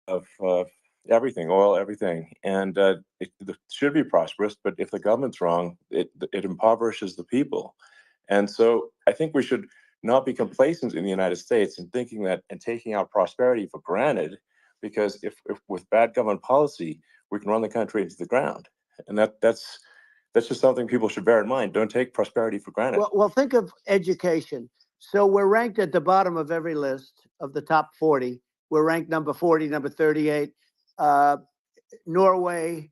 of everything, oil, everything, and it should be prosperous. But if the government's wrong, it impoverishes the people, and so I think we should not be complacent in the United States and thinking that and taking our prosperity for granted, because if with bad government policy we can run the country into the ground, and that's just something people should bear in mind. Don't take prosperity for granted. Well, think of education. So we're ranked at the bottom of every list of the top 40. We're ranked number 40, number 38. Norway,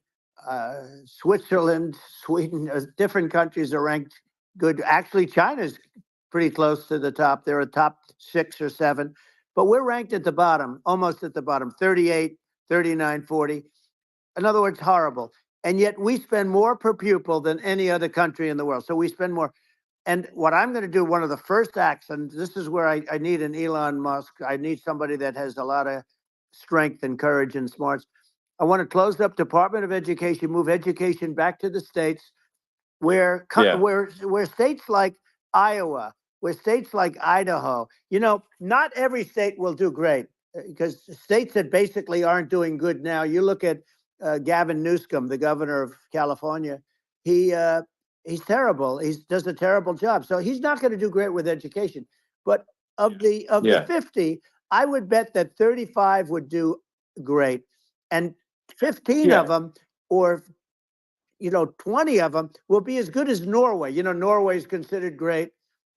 Switzerland, Sweden, different countries are ranked good. Actually, China's pretty close to the top. They're a top 6 or 7. But we're ranked at the bottom, almost at the bottom, 38, 39, 40. In other words, horrible. And yet we spend more per pupil than any other country in the world. So we spend more. And what I'm going to do, one of the first acts, and this is where I need an Elon Musk. I need somebody that has a lot of strength and courage and smarts. I want to close up Department of Education, move education back to the states, where states like Iowa, where states like Idaho, not every state will do great, because states that basically aren't doing good now. You look at Gavin Newsom, the governor of California. He's terrible. He does a terrible job. So he's not going to do great with education. But of the 50, I would bet that 35 would do great, and 15 of them, or 20 of them, will be as good as Norway. Norway is considered great.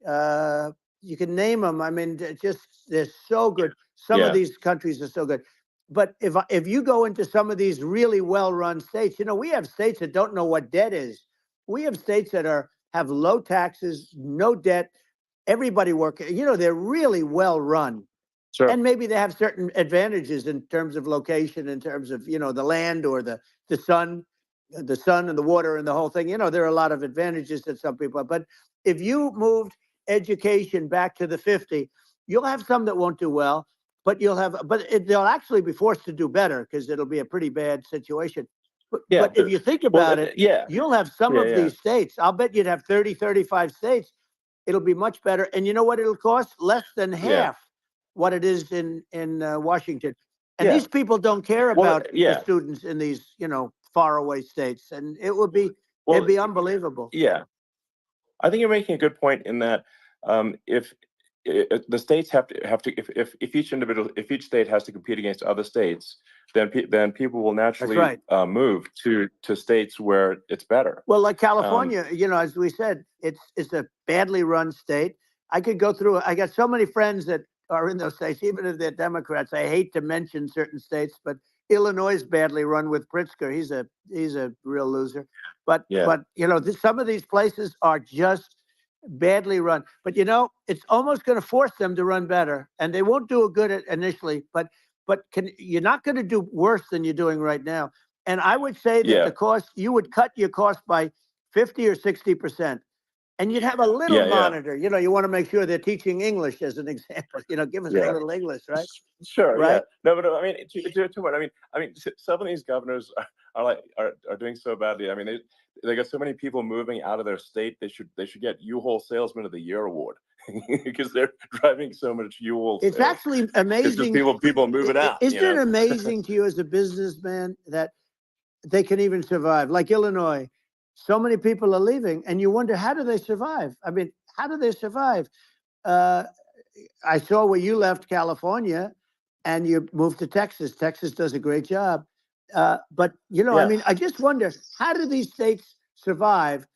You can name them. I mean, they're so good. Some of these countries are so good. But if you go into some of these really well-run states, we have states that don't know what debt is. We have states that have low taxes, no debt, everybody working. They're really well-run. Sure. And maybe they have certain advantages in terms of location, in terms of, the land or the sun and the water and the whole thing. There are a lot of advantages that some people have. But if you moved education back to the 50, you'll have some that won't do well. But they'll actually be forced to do better, because it'll be a pretty bad situation. But if you think about it, you'll have some of these states. I'll bet you'd have 30, 35 states. It'll be much better. And you know what it'll cost? Less than half what it is in Washington. And these people don't care about the students in these, faraway states. And it'd be unbelievable. Yeah. I think you're making a good point in that if the states have to if each state has to compete against other states, then people will naturally move to states where it's better. Well, like California, as we said, it's a badly run state. I could go through. I got so many friends that are in those states, even if they're Democrats. I hate to mention certain states, but Illinois is badly run with Pritzker. He's a real loser. But some of these places are just badly run. But it's almost going to force them to run better, and they won't do a good at initially. But you're not going to do worse than you're doing right now. And I would say that the cost, you would cut your cost by 50 or 60%. And you'd have a little monitor. You want to make sure they're teaching English, as an example. Give us a little English, right? Sure. Right. Yeah. No, but I mean, too much. I mean, some of these governors are doing so badly. I mean, they got so many people moving out of their state. They should get U-Haul Salesman of the Year award because they're driving so much U-Haul. It's actually amazing. People moving out. Isn't it amazing to you as a businessman that they can even survive? Like Illinois. So many people are leaving, and you wonder, how do they survive? I mean, how do they survive? I saw where you left California and you moved to Texas. Texas does a great job. But, I mean, I just wonder, how do these states survive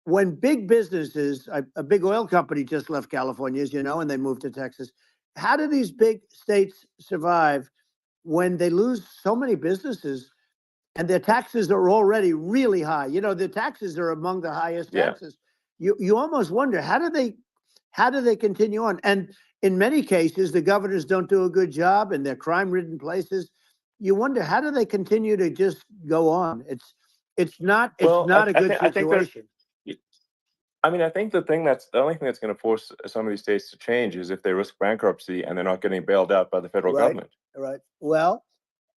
when big businesses, a big oil company just left California, as you know, and they moved to Texas. How do these big states survive when they lose so many businesses? And their taxes are already really high. The taxes are among the highest taxes. You almost wonder, how do they continue on? And in many cases, the governors don't do a good job, and they're crime-ridden places. You wonder, how do they continue to just go on? It's not a good situation. I mean, I think the only thing that's going to force some of these states to change is if they risk bankruptcy and they're not getting bailed out by the federal government. Right. Well,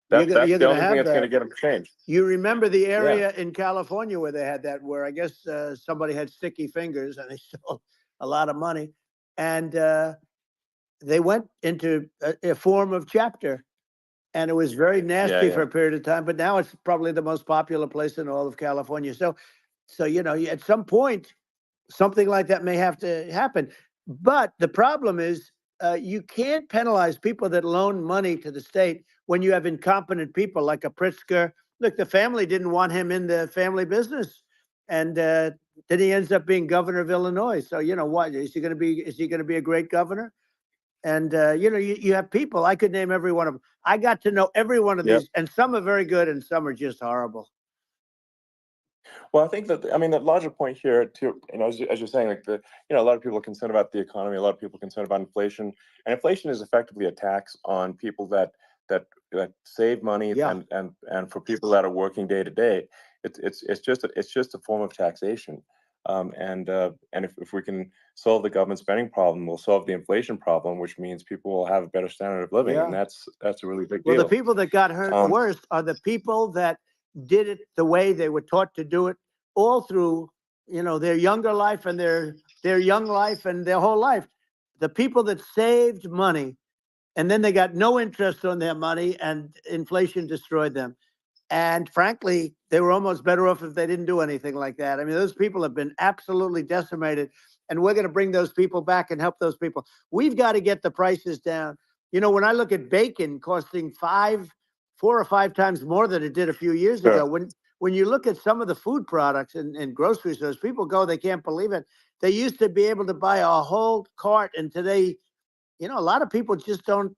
That's the only thing that's going to get them to change. You remember the area in California where they had that, where I guess somebody had sticky fingers and they stole a lot of money, and they went into a form of chapter, and it was very Yeah, nasty for yeah. a period of time. But now it's probably the most popular place in all of California. So at some point, something like that may have to happen. But the problem is, you can't penalize people that loan money to the state when you have incompetent people like a Pritzker. Look, the family didn't want him in the family business, and then he ends up being governor of Illinois. So what is he going to be? Is he going to be a great governor? And you have people. I could name every one of them. I got to know every one of Yep. these, and some are very good, and some are just horrible. Well, I think that, I mean, the larger point here too, as you're saying, like a lot of people are concerned about the economy, a lot of people are concerned about inflation, and inflation is effectively a tax on people that save money, Yeah. and for people that are working day to day, it's just a form of taxation. And if we can solve the government spending problem, we'll solve the inflation problem, which means people will have a better standard of living, and Yeah. that's a really big Well, the deal. people that got hurt worst are the people that did it the way they were taught to do it all through, their younger life and their young life and their whole life. The people that saved money and then they got no interest on their money and inflation destroyed them. And frankly, they were almost better off if they didn't do anything like that. I mean, those people have been absolutely decimated, and we're going to bring those people back and help those people. We've got to get the prices down. When I look at bacon costing 4 or 5 times more than it did a few years Sure. ago, when you look at some of the food products in grocery stores, people go, they can't believe it. They used to be able to buy a whole cart, and today, a lot of people just don't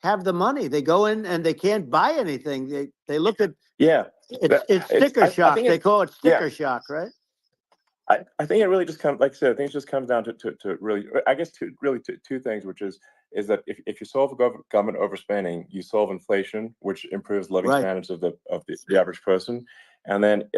have the money. They go in and they can't buy anything. They look at Yeah, it's sticker I shock. think They call it yeah. sticker shock, right? I think it really just comes, like I said, I think it just comes down to really, I guess, two things, which is that if you solve government overspending, you solve inflation, which improves living Right. standards of the average person, and then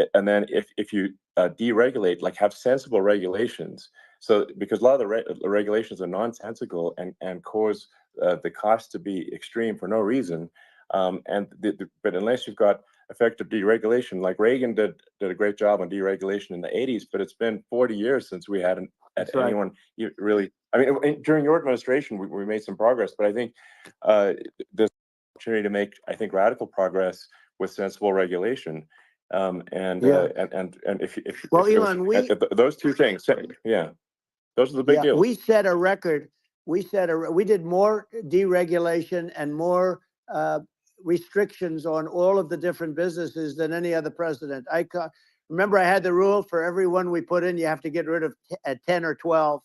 if you deregulate, like have sensible regulations, so because a lot of the regulations are nonsensical and cause the cost to be extreme for no reason, but unless you've got effective deregulation. Like Reagan did a great job on deregulation in the 80s, but it's been 40 years since we had That's right. anyone really. I mean, during your administration, we made some progress, but I think there's an opportunity to make, I think, radical progress with sensible regulation. And if Well, it was Elon, those two things, yeah, those are the big deals. we set a record. We did more deregulation and more restrictions on all of the different businesses than any other president. Remember, I had the rule for everyone we put in, you have to get rid of 10 or 12.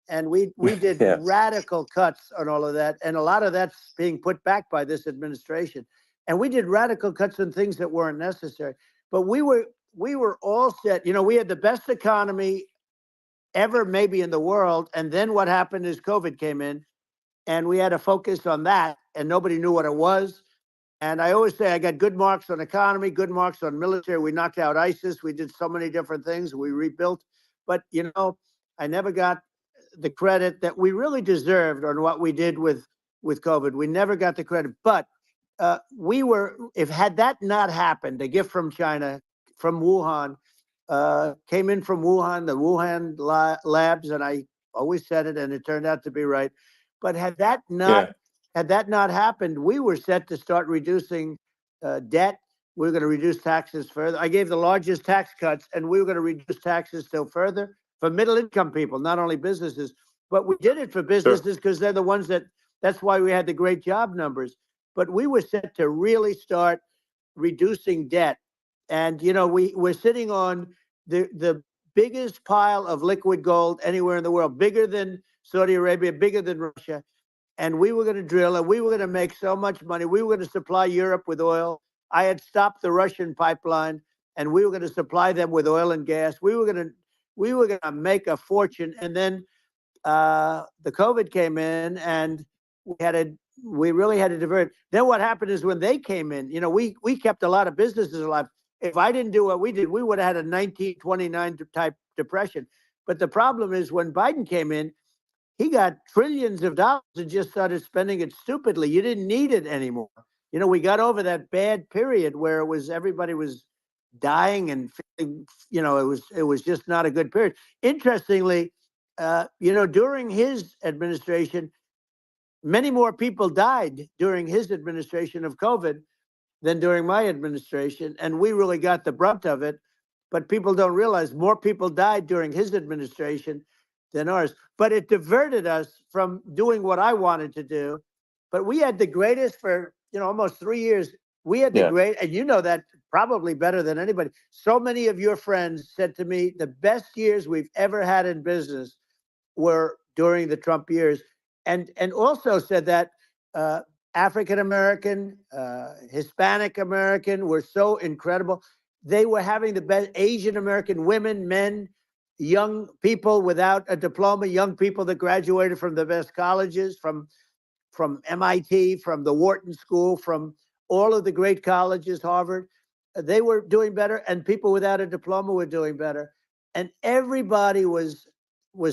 And we did Yes. radical cuts on all of that. And a lot of that's being put back by this administration. And we did radical cuts on things that weren't necessary. But we were all set. We had the best economy ever maybe in the world. And then what happened is COVID came in, and we had to focus on that, and nobody knew what it was. And I always say I got good marks on economy, good marks on military. We knocked out ISIS. We did so many different things. We rebuilt. But, I never got the credit that we really deserved on what we did with COVID. We never got the credit. But had that not happened, a gift from China, from Wuhan, came in from Wuhan, the Wuhan labs, and I always said it, and it turned out to be right. But had that not happened, we were set to start reducing debt. We were going to reduce taxes further. I gave the largest tax cuts, and we were going to reduce taxes still further for middle income people, not only businesses. But we did it for businesses because they're the ones that's why we had the great job numbers. But we were set to really start reducing debt. And, we're sitting on the biggest pile of liquid gold anywhere in the world, bigger than Saudi Arabia, bigger than Russia. And we were going to drill, and we were going to make so much money. We were going to supply Europe with oil. I had stopped the Russian pipeline, and we were going to supply them with oil and gas. We were going to make a fortune. And then the COVID came in, and we really had to divert. Then what happened is when they came in, we kept a lot of businesses alive. If I didn't do what we did, we would have had a 1929 type depression. But the problem is when Biden came in, he got trillions of dollars and just started spending it stupidly. You didn't need it anymore. We got over that bad period where everybody was dying and feeling, it was just not a good period. Interestingly, during his administration, many more people died during his administration of COVID than during my administration, and we really got the brunt of it. But people don't realize more people died during his administration than ours. But it diverted us from doing what I wanted to do. But we had the greatest for almost 3 years. We had the Yeah. great, and you know that probably better than anybody. So many of your friends said to me, the best years we've ever had in business were during the Trump years, and also said that African American, Hispanic American were so incredible. They were having the best. Asian American women, men, young people without a diploma, young people that graduated from the best colleges, from MIT, from the Wharton School, from all of the great colleges, Harvard. They were doing better, and people without a diploma were doing better, and everybody was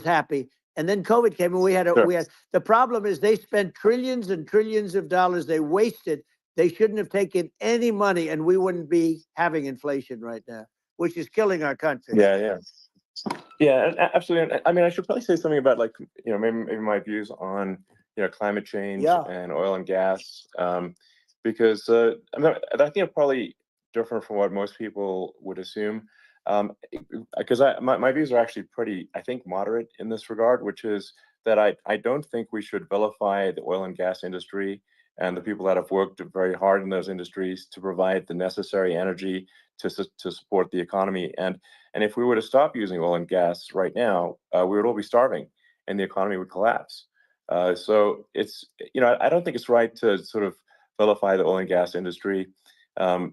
happy. And then COVID came, and Sure. we had the problem is they spent trillions and trillions of dollars. They wasted. They shouldn't have taken any money, and we wouldn't be having inflation right now, which is killing our country. Yeah, yeah. Yeah, absolutely. I mean, I should probably say something about, like, maybe my views on, climate change Yeah. and oil and gas, because I think it's probably different from what most people would assume. Because my views are actually pretty, I think, moderate in this regard, which is that I don't think we should vilify the oil and gas industry and the people that have worked very hard in those industries to provide the necessary energy to support the economy. And if we were to stop using oil and gas right now, we would all be starving, and the economy would collapse. So it's, I don't think it's right to sort of vilify the oil and gas industry. The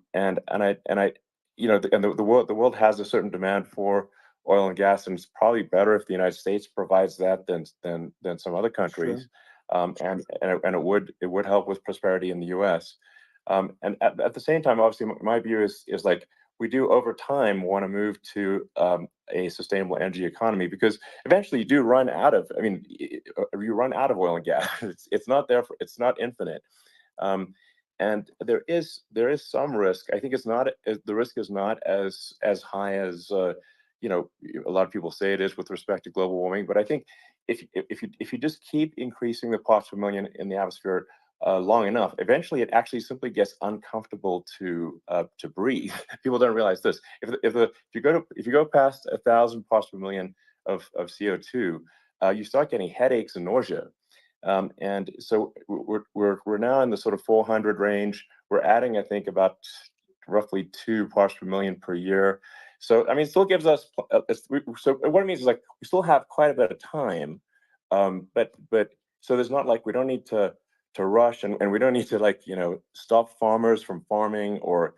world has a certain demand for oil and gas, and it's probably better if the United States provides that than some other countries. It would help with prosperity in the U.S. And at the same time, obviously, my view is like, we do over time want to move to a sustainable energy economy, because eventually you do run out of. I mean, you run out of oil and gas. It's not there. It's not infinite. And there is some risk. I think the risk is not as high as a lot of people say it is with respect to global warming. But I think if you just keep increasing the parts per million in the atmosphere long enough, eventually it actually simply gets uncomfortable to breathe. People don't realize this. If you go past 1,000 parts per million of CO2, you start getting headaches and nausea. And so we're now in the sort of 400 range. We're adding, I think, about roughly 2 parts per million per year. So I mean, it still gives us. So what it means is, like, we still have quite a bit of time, but so there's not, like, we don't need to rush, and we don't need to, like, stop farmers from farming, or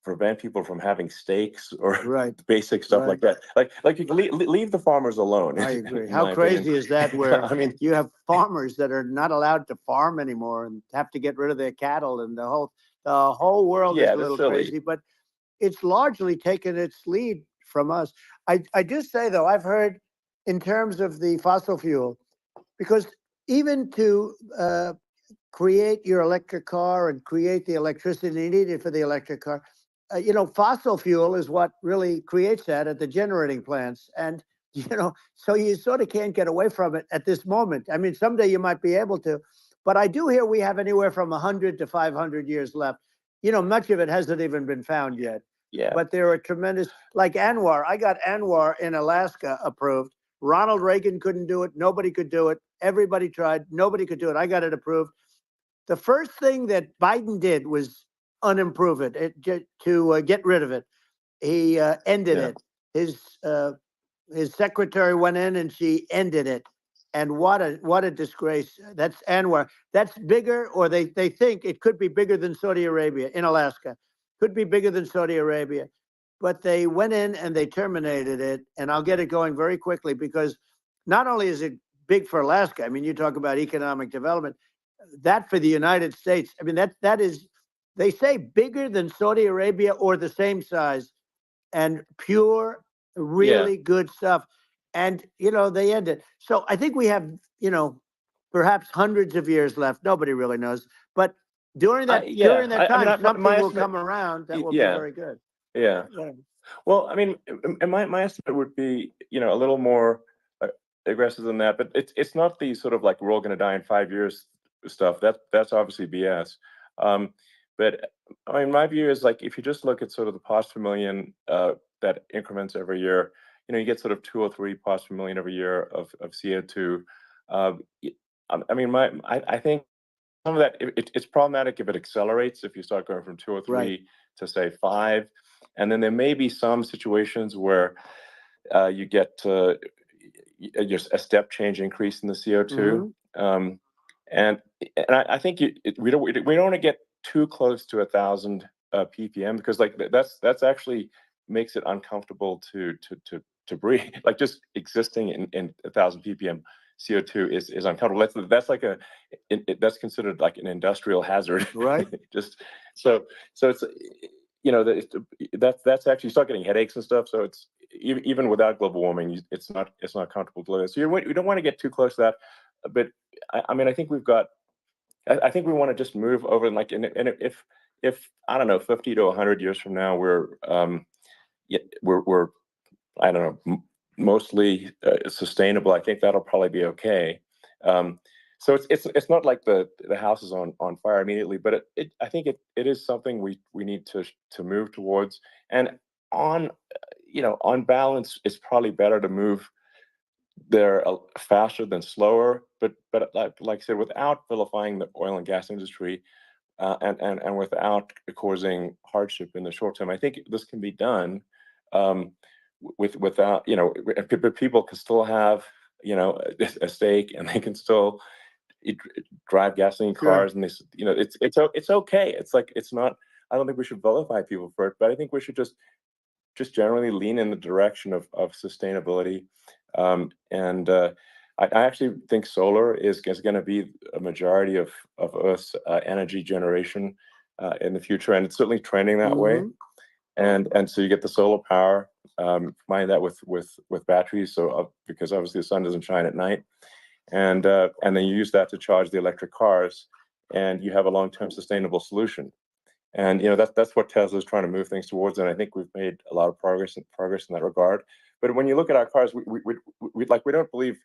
prevent people from having steaks, or Right. basic stuff Right. like that. Like you can leave the farmers alone. I agree. in How my crazy opinion. is that? Where I mean, you have farmers that are not allowed to farm anymore and have to get rid of their cattle, and the whole world is yeah, a that's little silly. crazy. But it's largely taken its lead from us. I just say, though, I've heard in terms of the fossil fuel, because even to create your electric car and create the electricity needed for the electric car, fossil fuel is what really creates that at the generating plants. And, so you sort of can't get away from it at this moment. I mean, someday you might be able to, but I do hear we have anywhere from 100 to 500 years left. Much of it hasn't even been found yet. Yeah. But there are tremendous, like Anwar. I got Anwar in Alaska approved. Ronald Reagan couldn't do it. Nobody could do it. Everybody tried. Nobody could do it. I got it approved. The first thing that Biden did was unimprove it, to get rid of it. He ended it. His secretary went in and she ended it. And what a disgrace. That's Anwar. That's bigger, or they think it could be bigger than Saudi Arabia in Alaska. Could be bigger than Saudi Arabia. But they went in and they terminated it. And I'll get it going very quickly, because not only is it big for Alaska, I mean, you talk about economic development, that for the United States, I mean, that is, they say, bigger than Saudi Arabia or the same size, and pure, really good stuff. And, they end it. So I think we have, perhaps hundreds of years left. Nobody really knows. But during that time, something will come around that will be very good. Yeah. Well, I mean, my estimate would be, a little more, aggressive than that, but it's not the sort of like we're all going to die in 5 years stuff. That's obviously BS. Um, but I mean, my view is like if you just look at sort of the parts per million that increments every year, you get sort of 2 or 3 parts per million every year of CO2. Uh, y- I mean, I think some of that it's problematic if it accelerates if you start going from two or Right. three to say 5, and then there may be some situations where you get just a step change increase in the CO2. Hmm. Um, and I think we don't want to get too close to 1,000 ppm because like that's actually makes it uncomfortable to breathe. Like just existing in 1,000 ppm CO2 is uncomfortable. That's like that's considered like an industrial hazard. Right. Just so it's that's actually you start getting headaches and stuff. So it's even without global warming, it's not comfortable to live. So you don't want to get too close to that. But I mean, I think we've got. I think we want to just move over and like, and if I don't know, 50 to 100 years from now, we're I don't know, mostly sustainable. I think that'll probably be okay. Um, so it's not like the house is on fire immediately, but I think it is something we need to move towards. And on on balance, it's probably better to move there faster than slower. But like I said, without vilifying the oil and gas industry, and without causing hardship in the short term. I think this can be done without but people can still have a stake, and they can still drive gasoline Sure. cars, and it's okay. It's like it's not. I don't think we should vilify people for it, but I think we should just generally lean in the direction of sustainability. And I actually think solar is going to be a majority of Earth's energy generation in the future, and it's certainly trending that way. Hmm. And so you get the solar power, combine that with batteries, so because obviously the sun doesn't shine at night, and then you use that to charge the electric cars, and you have a long-term sustainable solution. And that's what Tesla is trying to move things towards, and I think we've made a lot of progress in that regard. But when you look at our cars, we don't believe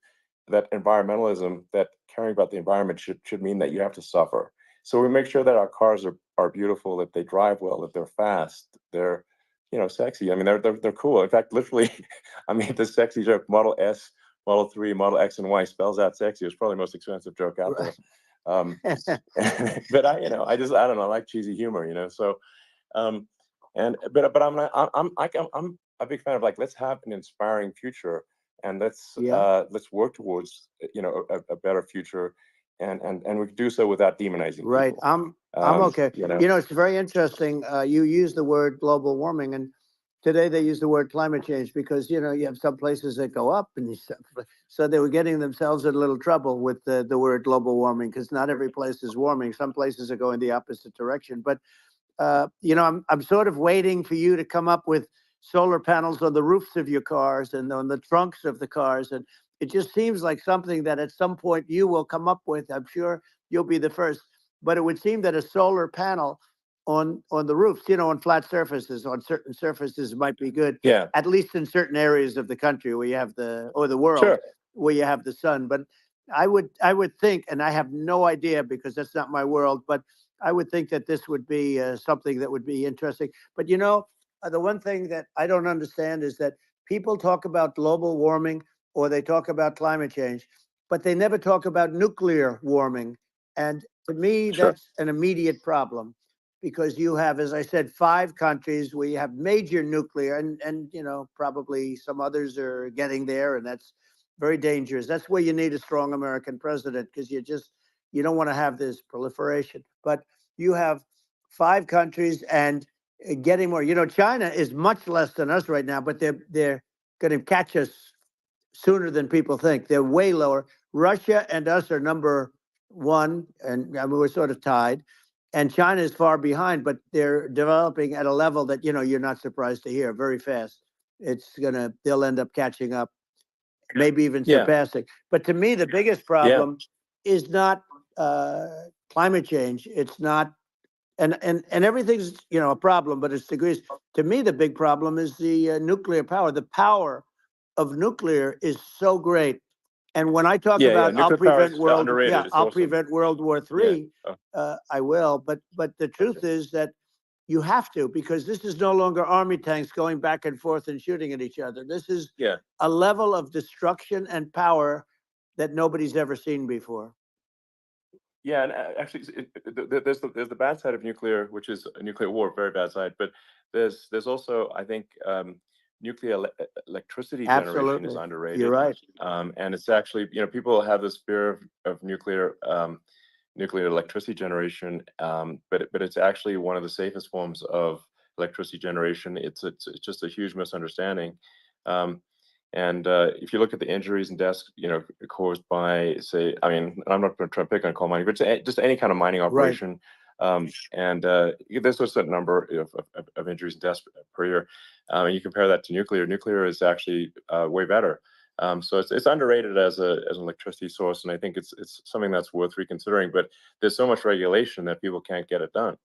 that environmentalism, that caring about the environment should mean that you have to suffer. So we make sure that our cars are beautiful, that they drive well, that they're fast, they're sexy. I mean, they're cool. In fact, literally, I made this sexy joke: Model S, Model 3, Model X, and Y spells out sexy. It's probably the most expensive joke out there. Right. Um, but I don't know, I like cheesy humor, So, um, but I'm a big fan of like let's have an inspiring future, and Yeah. let's work towards a better future, and we can do so without demonizing Right. people. I'm okay. You know, It's very interesting. You use the word global warming, and today they use the word climate change because you have some places that go up, and so they were getting themselves in a little trouble with the word global warming because not every place is warming. Some places are going the opposite direction. But I'm sort of waiting for you to come up with solar panels on the roofs of your cars and on the trunks of the cars, and it just seems like something that at some point you will come up with. I'm sure you'll be the first, but it would seem that a solar panel on the roofs, on flat surfaces, on certain surfaces might be good, yeah, at least in certain areas of the country where you have the world sure, where you have the sun. But I would think, and I have no idea because that's not my world, but I would think that this would be something that would be interesting. But the one thing that I don't understand is that people talk about global warming or they talk about climate change, but they never talk about nuclear warming. And to me, sure, that's an immediate problem because you have, as I said, 5 countries where you have major nuclear, and probably some others are getting there, and that's very dangerous. That's where you need a strong American president because you don't want to have this proliferation. But you have 5 countries and getting more. China is much less than us right now, but they're going to catch us sooner than people think. They're way lower. Russia and us are number one, and I mean, we're sort of tied. And China is far behind, but they're developing at a level that you're not surprised to hear very fast. They'll end up catching up, maybe even yeah, surpassing. But to me, the biggest yeah, problem is not uh, climate change. It's not, and everything's a problem, but it's degrees. To me, the big problem is the nuclear power. The power of nuclear is so great. And when I talk Yeah, yeah. about Nuclear power is underrated. It's I'll awesome. prevent World War Yeah. III, Oh, I will. But the okay. truth is that you have to, because this is no longer army tanks going back and forth and shooting at each other. This is Yeah. a level of destruction and power that nobody's ever seen before. Yeah, and actually, there's the bad side of nuclear, which is a nuclear war, very bad side. But there's also, I think, nuclear electricity generation is Absolutely. You're underrated, right. and it's actually, people have this fear of nuclear electricity generation, but it's actually one of the safest forms of electricity generation. It's just a huge misunderstanding. Um, and if you look at the injuries and deaths, caused by, say, I mean, I'm not going to try to pick on coal mining, but just any kind of mining Right. operation, and there's a certain number of injuries and deaths per year. And you compare that to nuclear. Nuclear is actually way better. So it's underrated as an electricity source, and I think it's something that's worth reconsidering. But there's so much regulation that people can't get it done.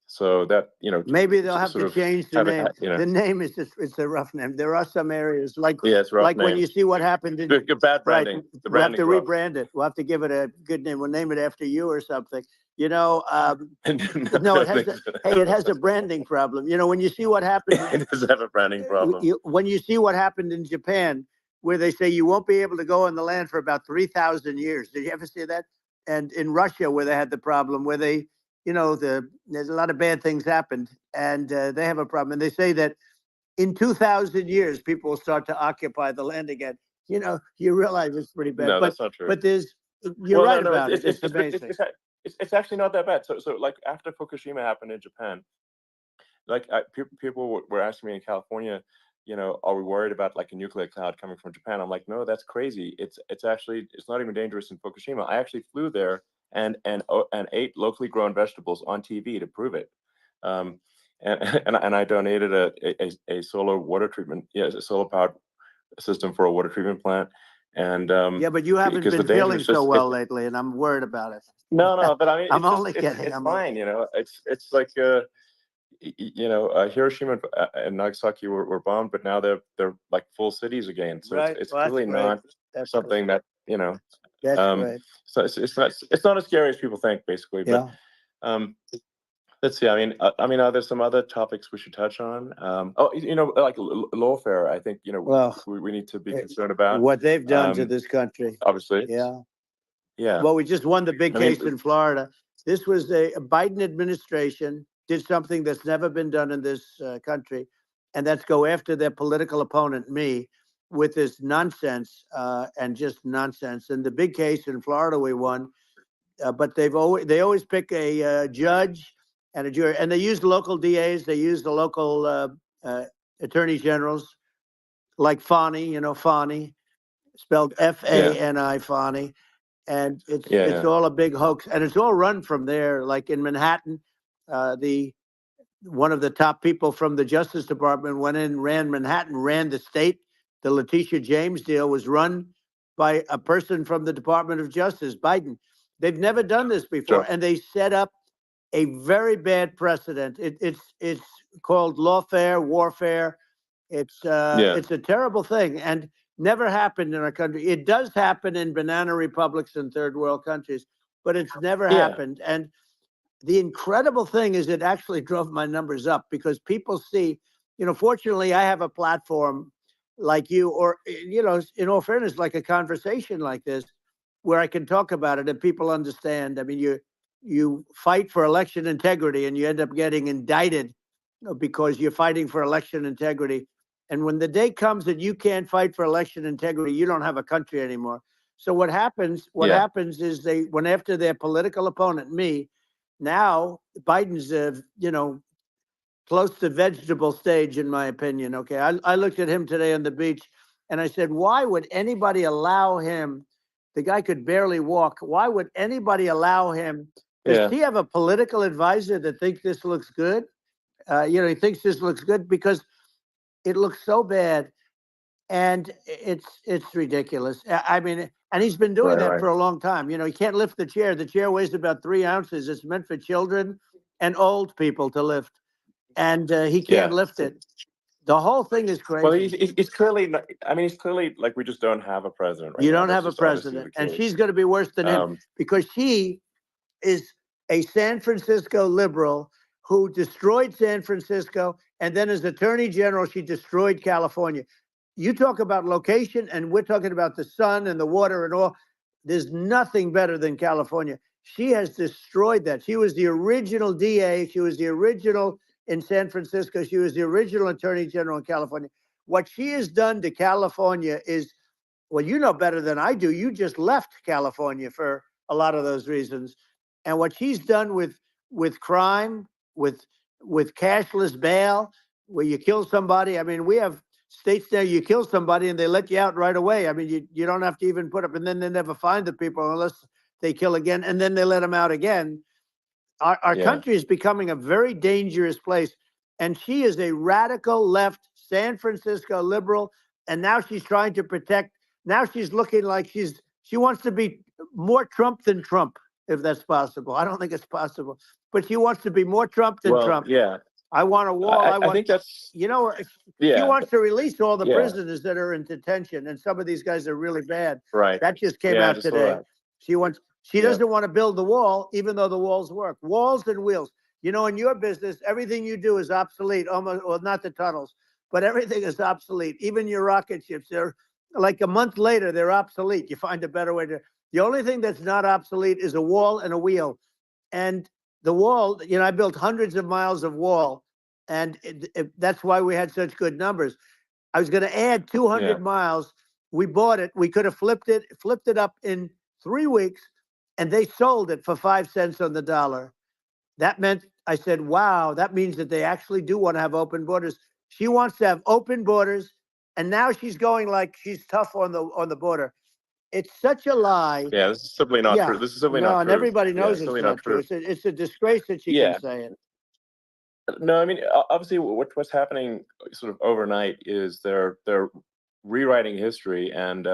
So that, Maybe they'll have sort to of change the have it, name. The name is just, it's a rough name. There are some areas yeah, it's a rough when name. you see what happened in, Good bad right, branding. The we'll have to branding's rough. rebrand it. We'll have to give it a good name. We'll name it after you or something. No, No, it has a branding problem. When you see what happened, it does have a branding problem. when you see what happened in Japan, where they say you won't be able to go on the land for about 3,000 years. Did you ever see that? And in Russia, where they had the problem, where they, there's a lot of bad things happened, and they have a problem. And they say that in 2,000 years, people will start to occupy the land again. You realize it's pretty bad. No, that's not true. But you're right no, about it. It's amazing. It's actually not that bad. So like after Fukushima happened in Japan, like people were asking me in California, are we worried about like a nuclear cloud coming from Japan? I'm like, no, that's crazy. It's actually, it's not even dangerous in Fukushima. I actually flew there and ate locally grown vegetables on TV to prove it. And and I donated a solar water treatment, a solar powered system for a water treatment plant. And Yeah, but you haven't because the been danger feeling is so just well lately, and I'm worried about it. no, but I mean, I'm it's just only kidding. it's I'm fine, it's like Hiroshima and Nagasaki were bombed, but now they're like full cities again. So right. it's Well, that's really great. not That's something great. that. That's Um, great. so it's not as scary as people think, basically. But Yeah. let's see. I mean, are there some other topics we should touch on? Like lawfare. I think Well, we need to be concerned about. what they've done to this country. Obviously, Yeah. yeah. Well, we just won the big I mean, case in Florida. This was a Biden administration did something that's never been done in this country, and that's go after their political opponent, me, with this nonsense and just nonsense. And the big case in Florida we won, but they always pick a judge and a jury, and they use local DAs, they use the local attorney generals, like Fani, Fani, spelled Fani, Fani, and it's yeah, all a big hoax, and it's all run from there. Like in Manhattan, the one of the top people from the Justice Department went in, ran Manhattan, ran the state. The Letitia James deal was run by a person from the Department of Justice, Biden. They've never done this before, sure. and they set up a very bad precedent. It's called lawfare, warfare. Yeah, It's a terrible thing, and never happened in our country. It does happen in banana republics and third world countries, but it's never yeah, happened. And the incredible thing is it actually drove my numbers up because people see, fortunately I have a platform like you, or, in all fairness, like a conversation like this, where I can talk about it and people understand. I mean, you fight for election integrity and you end up getting indicted because you're fighting for election integrity. And when the day comes that you can't fight for election integrity, you don't have a country anymore. So what happens yeah, is they went after their political opponent, me. Now Biden's, close to vegetable stage, in my opinion. Okay, I looked at him today on the beach, and I said, why would anybody allow him? The guy could barely walk. Why would anybody allow him? Does yeah, he have a political advisor that thinks this looks good? He thinks this looks good because it looks so bad, and it's ridiculous. I mean, and he's been doing that right. for a long time. He can't lift the chair. The chair weighs about 3 ounces. It's meant for children and old people to lift, and he can't Yeah, lift it. The whole thing is Well, crazy. he's clearly not, I mean, he's clearly like, we just don't have a president right You now. don't That's have a just obviously president, the and case. she's going to be worse than him because she is a San Francisco liberal who destroyed San Francisco, and then as Attorney General, she destroyed California. You talk about location, and we're talking about the sun and the water and all. There's nothing better than California. She has destroyed that. She was the original DA. She was the original in San Francisco. She was the original Attorney General in California. What she has done to California is, well, you know better than I do. You just left California for a lot of those reasons. And what she's done with crime, with cashless bail, where you kill somebody. I mean, we have states there you kill somebody and they let you out right away. I mean, you don't have to even put up, and then they never find the people unless they kill again, and then they let them out again. Our country is becoming a very dangerous place. And she is a radical left San Francisco liberal. And now she's trying to protect. Now she's looking like she wants to be more Trump than Trump, if that's possible. I don't think it's possible, but she wants to be more Trump than Well, Trump. yeah, I want a wall. I think that's, She yeah, wants to release all the yeah, prisoners that are in detention, and some of these guys are really bad. right. That just came Yeah, I out just saw today. that. She Yeah, doesn't want to build the wall, even though the walls work. Walls and wheels. You know, in your business, everything you do is obsolete. Almost, well, not the tunnels, but everything is obsolete. Even your rocket ships, they're like a month later, they're obsolete. You find a better way to. The only thing that's not obsolete is a wall and a wheel. And the wall, I built hundreds of miles of wall, and that's why we had such good numbers. I was going to add 200 yeah, miles. We bought it. We could have flipped it up in 3 weeks, and they sold it for 5 cents on the dollar. That meant, I said, wow, that means that they actually do want to have open borders. She wants to have open borders, and now she's going like she's tough on the border. It's such a lie. yeah. This is simply not Yeah, true. This is simply no, not and true. everybody Yeah, knows it's it's simply not not true. true. It's a disgrace that she can Yeah, say it. no, I mean, obviously, what's happening sort of overnight is they're rewriting history and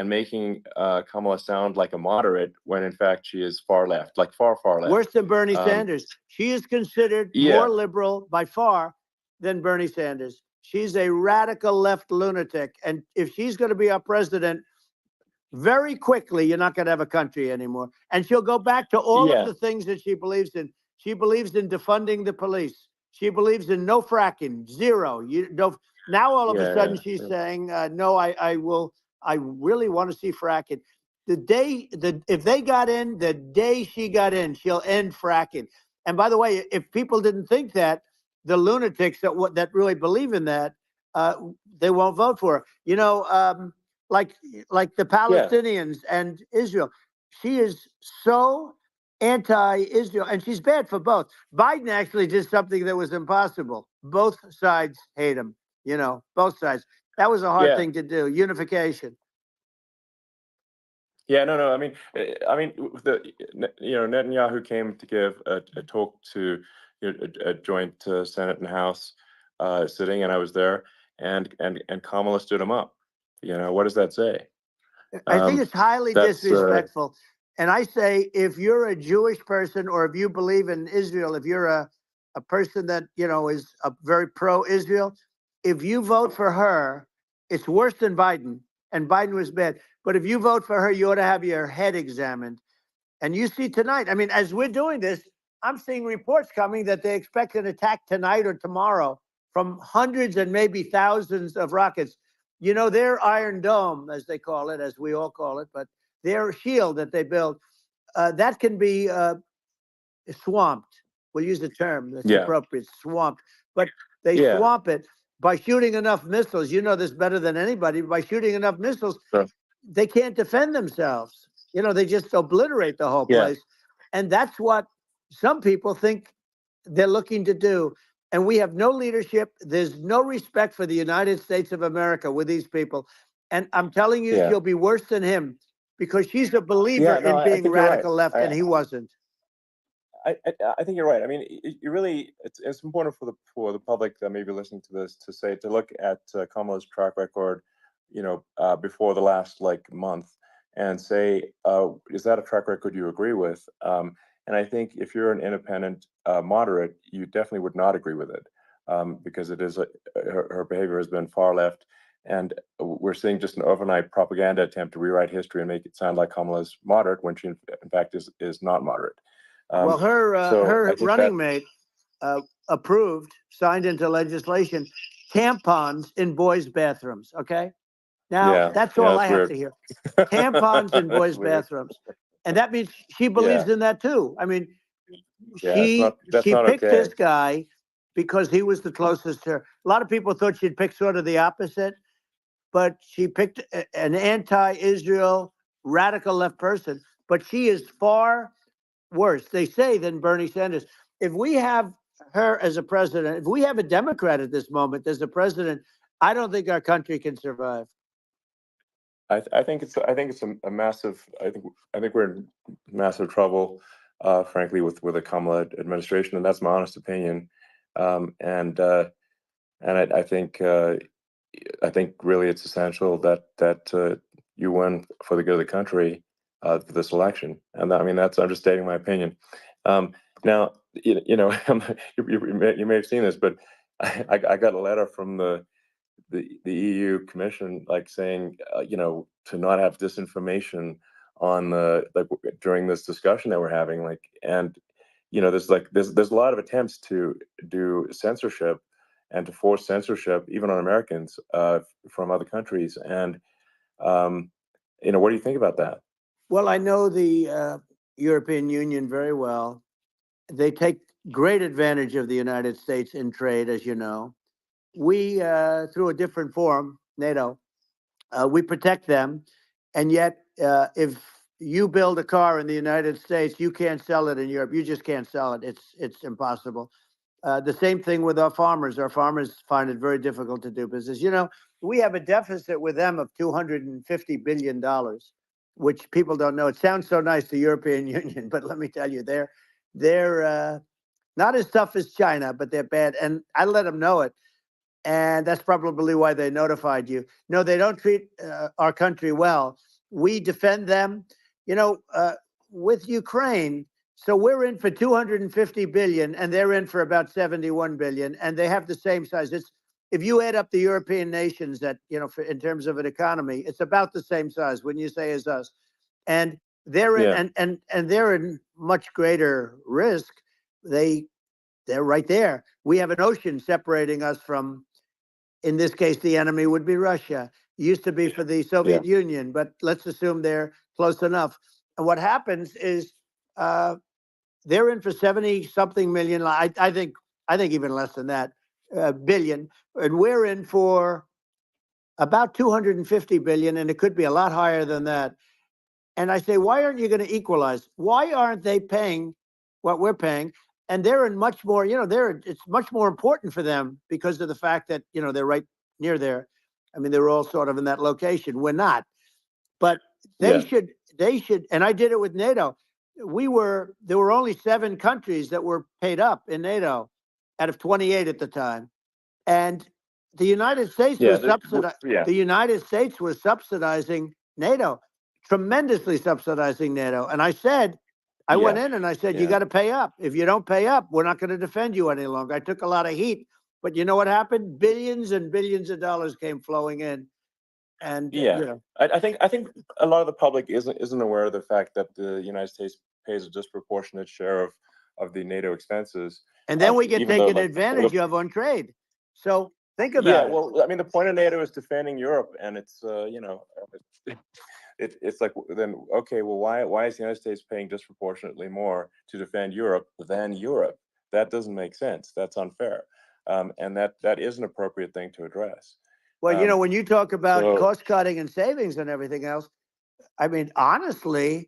making Kamala sound like a moderate when in fact she is far left, like far left. Worse than Bernie Um, Sanders. She is considered yeah, more liberal by far than Bernie Sanders. She's a radical left lunatic. And if she's going to be our president, very quickly, you're not going to have a country anymore. And she'll go back to all of yeah, the things that she believes in. She believes in defunding the police. She believes in no fracking, zero. You don't. Now all of a yeah, sudden she's saying, no, I will. I really want to see fracking. If they got in, the day she got in, she'll end fracking. And by the way, if people didn't think that, the lunatics that really believe in that, uh, they won't vote for her. Like the yeah, Palestinians and Israel. She is so anti-Israel, and she's bad for both. Biden actually did something that was impossible. Both sides hate him. Both sides. That was a hard yeah, thing to do. Unification. yeah. No. I mean, Netanyahu came to give a talk to a joint Senate and House sitting, and I was there, and Kamala stood him up. What does that say? I think it's highly That's disrespectful. And I say, if you're a Jewish person or if you believe in Israel, if you're a person that, is a very pro-Israel, if you vote for her, it's worse than Biden. And Biden was bad. But if you vote for her, you ought to have your head examined. And you see tonight, I mean, as we're doing this, I'm seeing reports coming that they expect an attack tonight or tomorrow from hundreds and maybe thousands of rockets. Their Iron Dome, as they call it, as we all call it, but their shield that they build, that can be swamped. We'll use the term that's yeah, appropriate, swamped. But they yeah. swamp it by shooting enough missiles. You know this better than anybody. By shooting enough missiles, Sure. they can't defend themselves. They just obliterate the whole Yeah, place. And that's what some people think they're looking to do. And we have no leadership. There's no respect for the United States of America with these people. And I'm telling you, yeah, she'll be worse than him because she's a believer yeah. No, in I being think you're right. radical left, and he wasn't. I think you're right. I mean, you really, it's important for the public that may be listening to this to look at Kamala's track record, before the last month, and say, is that a track record you agree with? And I think if you're an independent moderate, you definitely would not agree with it. because it is her behavior has been far left, and we're seeing just an overnight propaganda attempt to rewrite history and make it sound like Kamala is moderate when she in fact is not moderate. Well, So I her think that running mate approved, signed into legislation, tampons in boys' bathrooms. Okay, now that's all that's I have weird. to hear. Tampons in That's boys' weird. bathrooms, and that means she Yeah, believes in that too. I mean, yeah, that's she not picked okay. this guy because he was the closest to her. A lot of people thought she'd pick sort of the opposite, but she picked an anti-Israel radical left person. But she is far worse, they say, than Bernie Sanders. If we have her as a president, if we have a Democrat at this moment as a president, I don't think our country can survive. I think it's a massive. I think we're in massive trouble, frankly, with the Kamala administration, and that's my honest opinion. And I think really it's essential that you win for the good of the country for this election. And I mean I'm just stating my opinion. Now you may have seen this, but I got a letter from the EU Commission, like saying, to not have disinformation on the like during this discussion that we're having, like, and there's a lot of attempts to do censorship and to force censorship even on Americans from other countries, and what do you think about that? Well, I know the European Union very well. They take great advantage of the United States in trade, as you know. We, through a different forum, NATO, we protect them. And yet, if you build a car in the United States, you can't sell it in Europe. You just can't sell it. It's impossible. The same thing with our farmers. Our farmers find it very difficult to do business. We have a deficit with them of $250 billion, which people don't know. It sounds so nice, the European Union, but let me tell you, they're not as tough as China, but they're bad. And I let them know it. And that's probably why they notified you. No, they don't treat our country well. We defend them, with Ukraine. So we're in for 250 billion, and they're in for about 71 billion, and they have the same size. If you add up the European nations that in terms of an economy, it's about the same size. Wouldn't you say, as us? And they're in, Yeah, and they're in much greater risk. They're right there. We have an ocean separating us from, in this case, the enemy would be Russia. It used to be for the yeah, Soviet Union, but let's assume they're close enough. And what happens is uh, they're in for 70 something million. I think even less than that, billion, and we're in for about 250 billion, and it could be a lot higher than that. And I say, why aren't you going to equalize? Why aren't they paying what we're paying? And they're in much more, it's much more important for them because of the fact that, they're right near there. I mean, they're all sort of in that location. We're not. But they yeah, should, and I did it with NATO. There were only 7 countries that were paid up in NATO out of 28 at the time. And the United States yeah, was the United States was subsidizing NATO, tremendously subsidizing NATO. And I went yeah, in and I said, you yeah, got to pay up. If you don't pay up, we're not going to defend you any longer. I took a lot of heat, but you know what happened? Billions and billions of dollars came flowing in, and yeah. I think a lot of the public isn't aware of the fact that the United States pays a disproportionate share of the NATO expenses. and then we get Even though, taken like, advantage of on trade. So think yeah, about it. well, I mean, the point of NATO is defending Europe, and it's it's like, then okay, well, why is the United States paying disproportionately more to defend Europe than Europe? That doesn't make sense. That's unfair, and that is an appropriate thing to address. Well, Um, when you talk about so cost cutting and savings and everything else, I mean, honestly,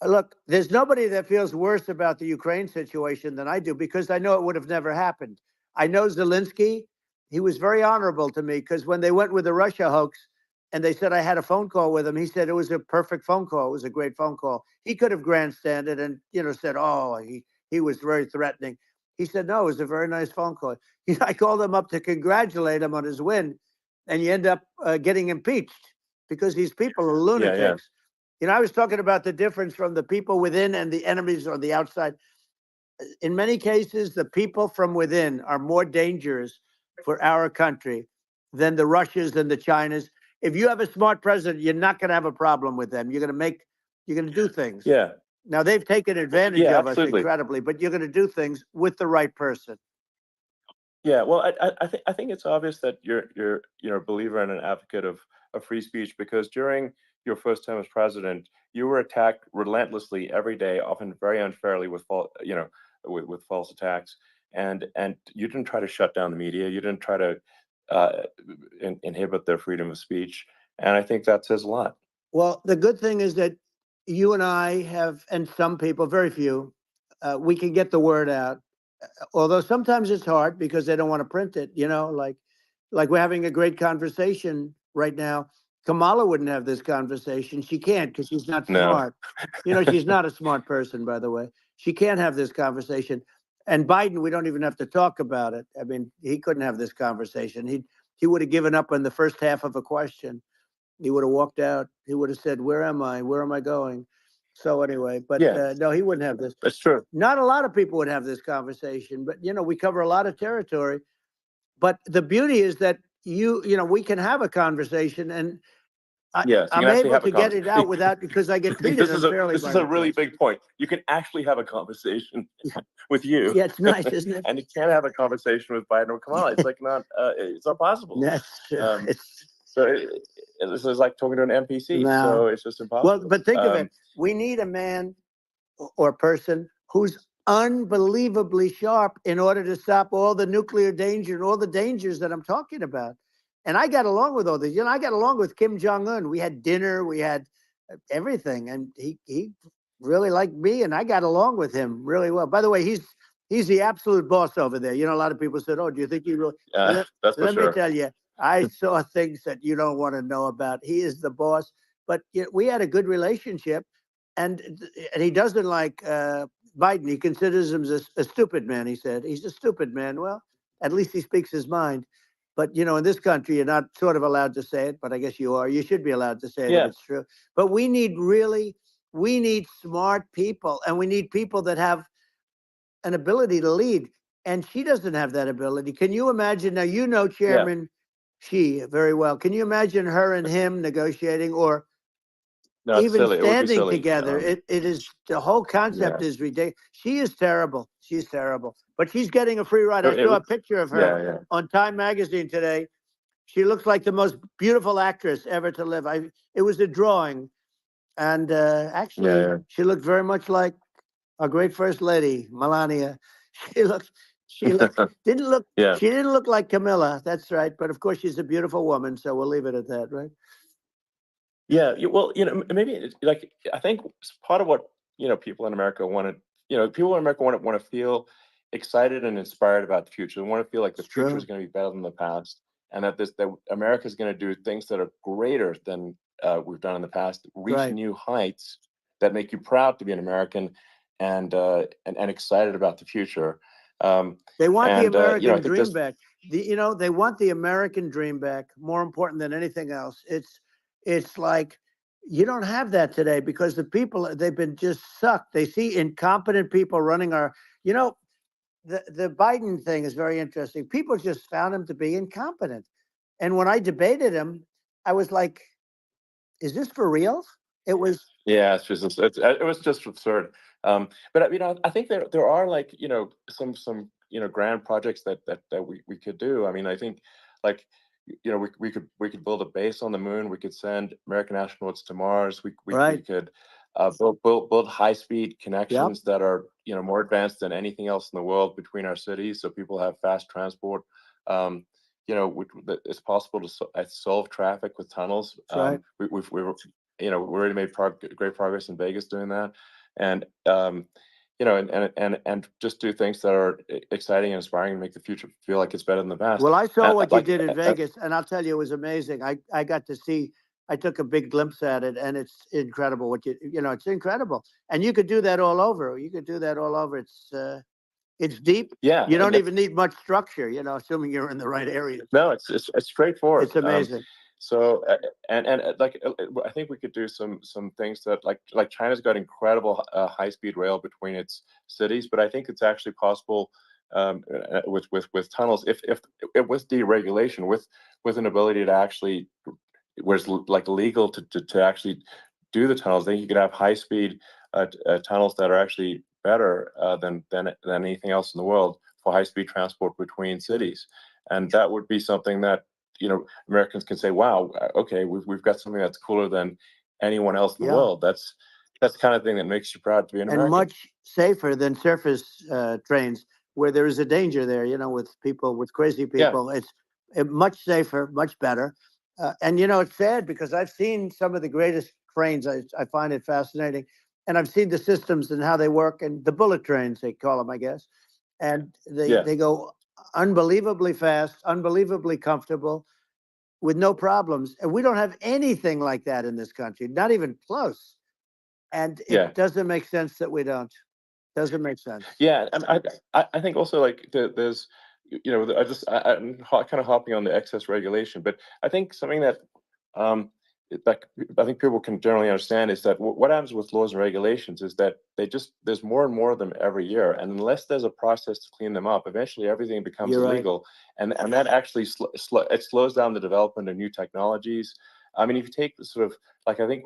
look, there's nobody that feels worse about the Ukraine situation than I do, because I know it would have never happened. I know Zelensky. He was very honorable to me, because when they went with the Russia hoax and they said I had a phone call with him, he said it was a perfect phone call. It was a great phone call. He could have grandstanded and, said, oh, he was very threatening. He said, no, it was a very nice phone call. I called him up to congratulate him on his win, and you end up getting impeached because these people are yeah, yeah, lunatics. I was talking about the difference from the people within and the enemies on the outside. in many cases, the people from within are more dangerous for our country than the Russias and the Chinas. If you have a smart president, you're not going to have a problem with them. You're going to do things. Yeah. Now they've taken advantage Yeah, of us absolutely. incredibly, but you're going to do things with the right person. Yeah, well, I think it's obvious that you're a believer and an advocate of free speech, because during your first term as president, you were attacked relentlessly every day, often very unfairly, with with false attacks, and you didn't try to shut down the media. You didn't try to uh, inhibit their freedom of speech, and I think that says a lot. Well, the good thing is that you and I have, and some people, very few, we can get the word out. Although sometimes it's hard because they don't want to print it. Like we're having a great conversation right now. Kamala wouldn't have this conversation. She can't because she's not No. smart. She's not a smart person, by the way. She can't have this conversation. And Biden, we don't even have to talk about it. I mean, he couldn't have this conversation. He would have given up on the first half of a question. He would have walked out. He would have said, "Where am I? Where am I going?" So anyway, but Yeah, no, he wouldn't have this. that's true. Not a lot of people would have this conversation, but we cover a lot of territory. But the beauty is that we can have a conversation, and Yes, you I'm can actually able have a to get it out conversation. because I get I think treated this is unfairly by the a really press. big point. You can actually have a conversation with you. Yeah, it's nice, isn't it? And you can't have a conversation with Biden or Kamala. It's like it's not possible. That's true. Um, so this is like talking to an NPC. No. So it's just impossible. Well, but think of it. We need a man or person who's unbelievably sharp in order to stop all the nuclear danger and all the dangers that I'm talking about. And I got along with all these. I got along with Kim Jong-un. We had dinner, we had everything, and he really liked me, and I got along with him really well. By the way, he's the absolute boss over there. A lot of people said, "Oh, do you think he really?" that's for Let sure. me tell you, I saw things that you don't want to know about. He is the boss. But we had a good relationship, and he doesn't like Biden. He considers him a stupid man. He said he's a stupid man. Well, at least he speaks his mind. But in this country, you're not sort of allowed to say it, but I guess you are. You should be allowed to say it if it's true. But we need smart people, and we need people that have an ability to lead. And she doesn't have that ability. Can you imagine? Now, Chairman Xi very well. Can you imagine her and him negotiating, or No, it's even silly. It would be standing silly. together? It is, the whole concept is ridiculous. She is terrible. She's terrible. But she's getting a free ride. I saw a picture of her on Time Magazine today. She looks like the most beautiful actress ever to live. It was a drawing, and actually, she looked very much like our great First Lady, Melania. She didn't look. She didn't look like Camilla. That's right. But of course, she's a beautiful woman, so we'll leave it at that, right? Yeah, well, maybe like I think part of what people in America want to, people in America want to feel excited and inspired about the future. They want to feel like the future is going to be better than the past, and that America is going to do things that are greater than we've done in the past, reach new heights that make you proud to be an American, and excited about the future. They want the American dream back. They want the American dream back. More important than anything else. It's like you don't have that today because the people, they've been just sucked. They see incompetent people running our. The Biden thing is very interesting. People just found him to be incompetent, and when I debated him, I was like, "Is this for real?" It was. Yeah, it was just absurd. But I think there are like some grand projects that we could do. I mean, I think like we could build a base on the moon. We could send American astronauts to Mars. We could build high speed connections that are more advanced than anything else in the world between our cities, so people have fast transport. It's possible to solve traffic with tunnels. We've we already made great progress in Vegas doing that, and and just do things that are exciting and inspiring and make the future feel like it's better than the past. Well, I saw what you did in Vegas, and I'll tell you, it was amazing. I got to see. I took a big glimpse at it, and it's incredible. It's incredible, and you could do that all over. You could do that all over. It's deep. Yeah, you don't even need much structure. Assuming you're in the right area. No, it's straightforward. It's amazing. So I think we could do some things that like China's got incredible high-speed rail between its cities, but I think it's actually possible with tunnels if with deregulation, with an ability to actually where it's like legal to actually do the tunnels. Then you could have high-speed tunnels that are actually better than anything else in the world for high-speed transport between cities, and that would be something that Americans can say, "Wow, okay, we've got something that's cooler than anyone else in the Yeah. world." That's the kind of thing that makes you proud to be an And American. much safer than surface trains where there is a danger there, with people, with crazy Yeah, people. It's much safer, much better. And, it's sad because I've seen some of the greatest trains. I find it fascinating. And I've seen the systems and how they work, and the bullet trains, they call them, I guess. And yeah, they go unbelievably fast, unbelievably comfortable with no problems. And we don't have anything like that in this country, not even close. And yeah. it doesn't make sense that we don't. Doesn't make sense. Yeah, and I think also like there's I'm kind of hopping on the excess regulation, but I think something that um that I think people can generally understand is that what happens with laws and regulations is that there's more and more of them every year, and unless there's a process to clean them up, eventually everything becomes You're right. illegal, and that actually it slows down the development of new technologies. I mean, if you take the sort of like I think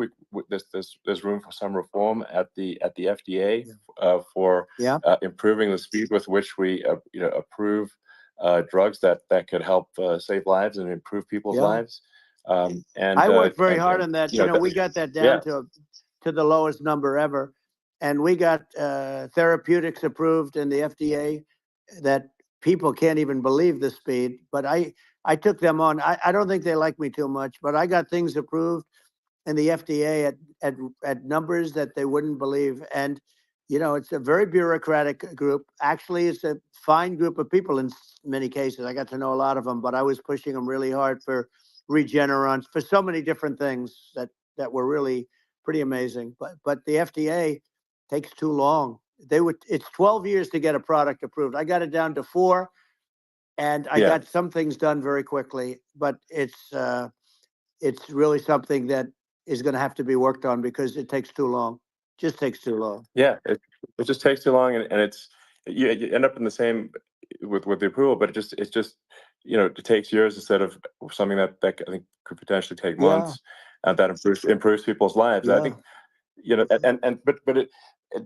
there's room for some reform at the FDA Yeah. for Yeah. improving the speed with which we approve drugs that could help save lives and improve people's Yeah. lives. I worked very hard on that. We got that down yeah, to the lowest number ever, and we got therapeutics approved in the FDA that people can't even believe the speed. But I took them on. I don't think they like me too much, but I got things approved in the FDA at numbers that they wouldn't believe. And it's a very bureaucratic group. Actually, it's a fine group of people in many cases. I got to know a lot of them, but I was pushing them really hard for Regeneron, for so many different things that were really pretty amazing. But the FDA takes too long. It's 12 years to get a product approved. I got it down to 4, and I yeah, got some things done very quickly. But it's really something that is going to have to be worked on because it takes too long. Just takes too long. yeah. It just takes too long, and it's you end up in the same with the approval, but it's just it takes years instead of something that I think could potentially take Yeah. months, and that improves people's lives. I Yeah. think and but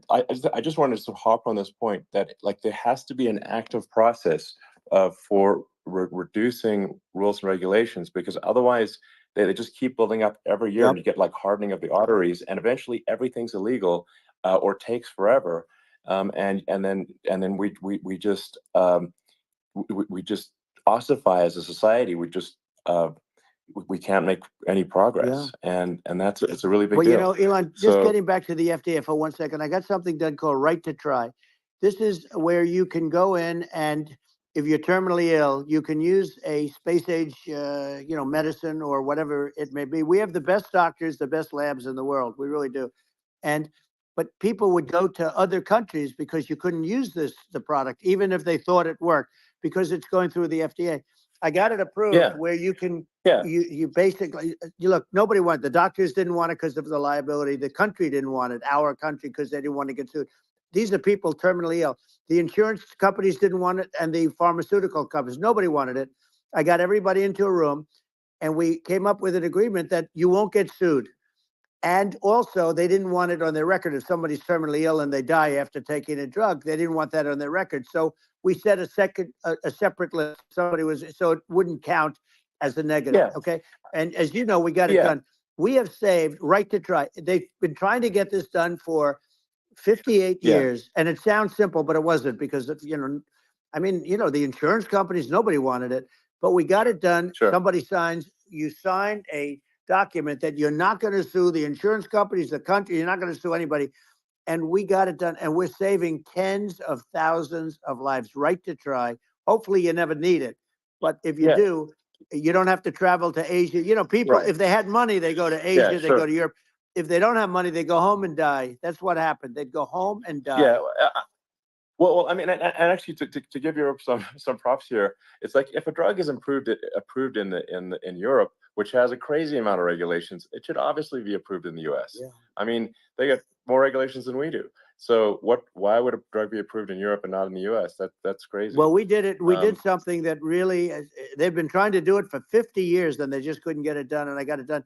I just wanted to hop on this point that like there has to be an active process for reducing rules and regulations, because otherwise they just keep building up every year, and Yep. you get like hardening of the arteries, and eventually everything's illegal or takes forever, and then we just we just ossify as a society. We can't make any Yeah. progress, and that's it's a really big Well, deal. Elon, just So getting back to the FDA for 1 second, I got something done called Right to Try. This is where you can go in, and if you're terminally ill, you can use a space age, medicine or whatever it may be. We have the best doctors, the best labs in the world. We really do. And but people would go to other countries because you couldn't use the product, even if they thought it worked, because it's going through the FDA. I got it approved yeah, where you can yeah, you basically you look, nobody wanted, the doctors didn't want it because of the liability, the country didn't want it, our country, because they didn't want to get sued. These are people terminally ill. The insurance companies didn't want it, and the pharmaceutical companies, nobody wanted it. I got everybody into a room, and we came up with an agreement that you won't get sued. And also, they didn't want it on their record. If somebody's terminally ill and they die after taking a drug, they didn't want that on their record. So we set a separate list. Somebody was, so it wouldn't count as a negative. yeah, Okay. And as you know, we got it yeah, done. We have saved Right to Try. They've been trying to get this done for 58 yeah, years. And it sounds simple, but it wasn't, because, the insurance companies, nobody wanted it, but we got it done. sure, Somebody signs, you sign a document that you're not going to sue the insurance companies, the country, you're not going to sue anybody. And we got it done. And we're saving tens of thousands of lives. Right to Try. Hopefully you never need it. But if you yeah, do, you don't have to travel to Asia. People, right, if they had money, they go to yeah, Asia, they go sure, to Europe. If they don't have money, they go home and die. That's what happened. They'd go home and yeah. die. Well, I mean, and actually, to give Europe some props here, it's like if a drug is approved in Europe, which has a crazy amount of regulations, it should obviously be approved in the US. Yeah. I mean, they get more regulations than we do. So why would a drug be approved in Europe and not in the US? That's crazy. Well, we did it. We did something that really, they've been trying to do it for 50 years, and they just couldn't get it done, and I got it done.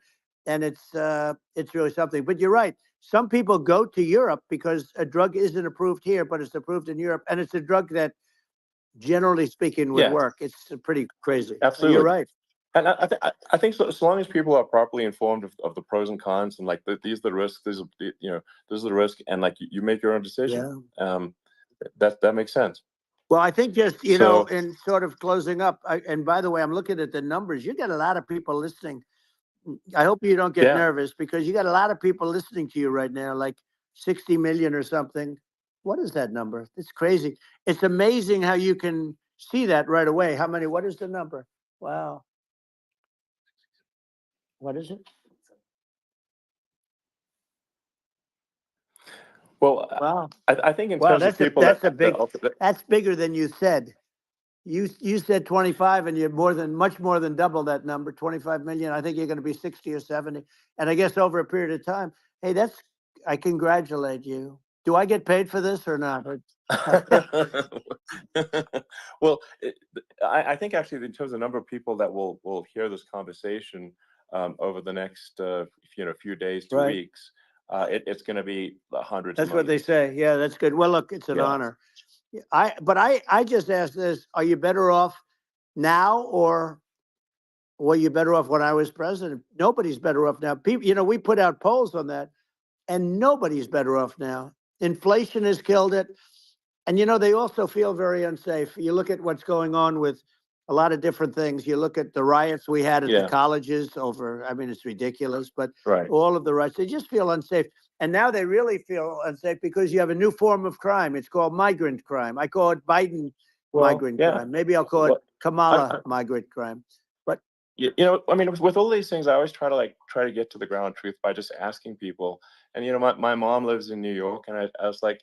And it's really something. But you're right. Some people go to Europe because a drug isn't approved here, but it's approved in Europe, and it's a drug that, generally speaking, would work. It's pretty crazy. Absolutely. You're right. And I think so long as people are properly informed of the pros and cons, and like these are the risks, this is the risk, and like you make your own decision. That makes sense. Well, I think just, in sort of closing up, and by the way, I'm looking at the numbers. You got a lot of people listening. I hope you don't get nervous, because you got a lot of people listening to you right now, like 60 million or something. What is that number? It's crazy. It's amazing how you can see that right away. How many? What is the number? Wow. What is it? Well, wow. I think in terms of people, that's bigger than you said. You said 25, and you're much more than double that number, 25 million. I think you're going to be 60 or 70. And I guess over a period of time, hey, I congratulate you. Do I get paid for this or not? Well, I think actually in terms of the number of people that will hear this conversation over the next few days to weeks, it's going to be hundreds. That's what they say. Yeah, that's good. Well, look, it's an honor. I just asked this: are you better off now, or were you better off when I was president? Nobody's better off now. People, we put out polls on that, and nobody's better off now. Inflation has killed it. And, they also feel very unsafe. You look at what's going on with a lot of different things. You look at the riots we had at the colleges over, it's ridiculous, but all of the riots, they just feel unsafe. And now they really feel unsafe because you have a new form of crime. It's called migrant crime. I call it Biden migrant crime. Maybe I'll call it Kamala migrant crime. But with all these things, I always try to get to the ground truth by just asking people. And my mom lives in New York, and I was like,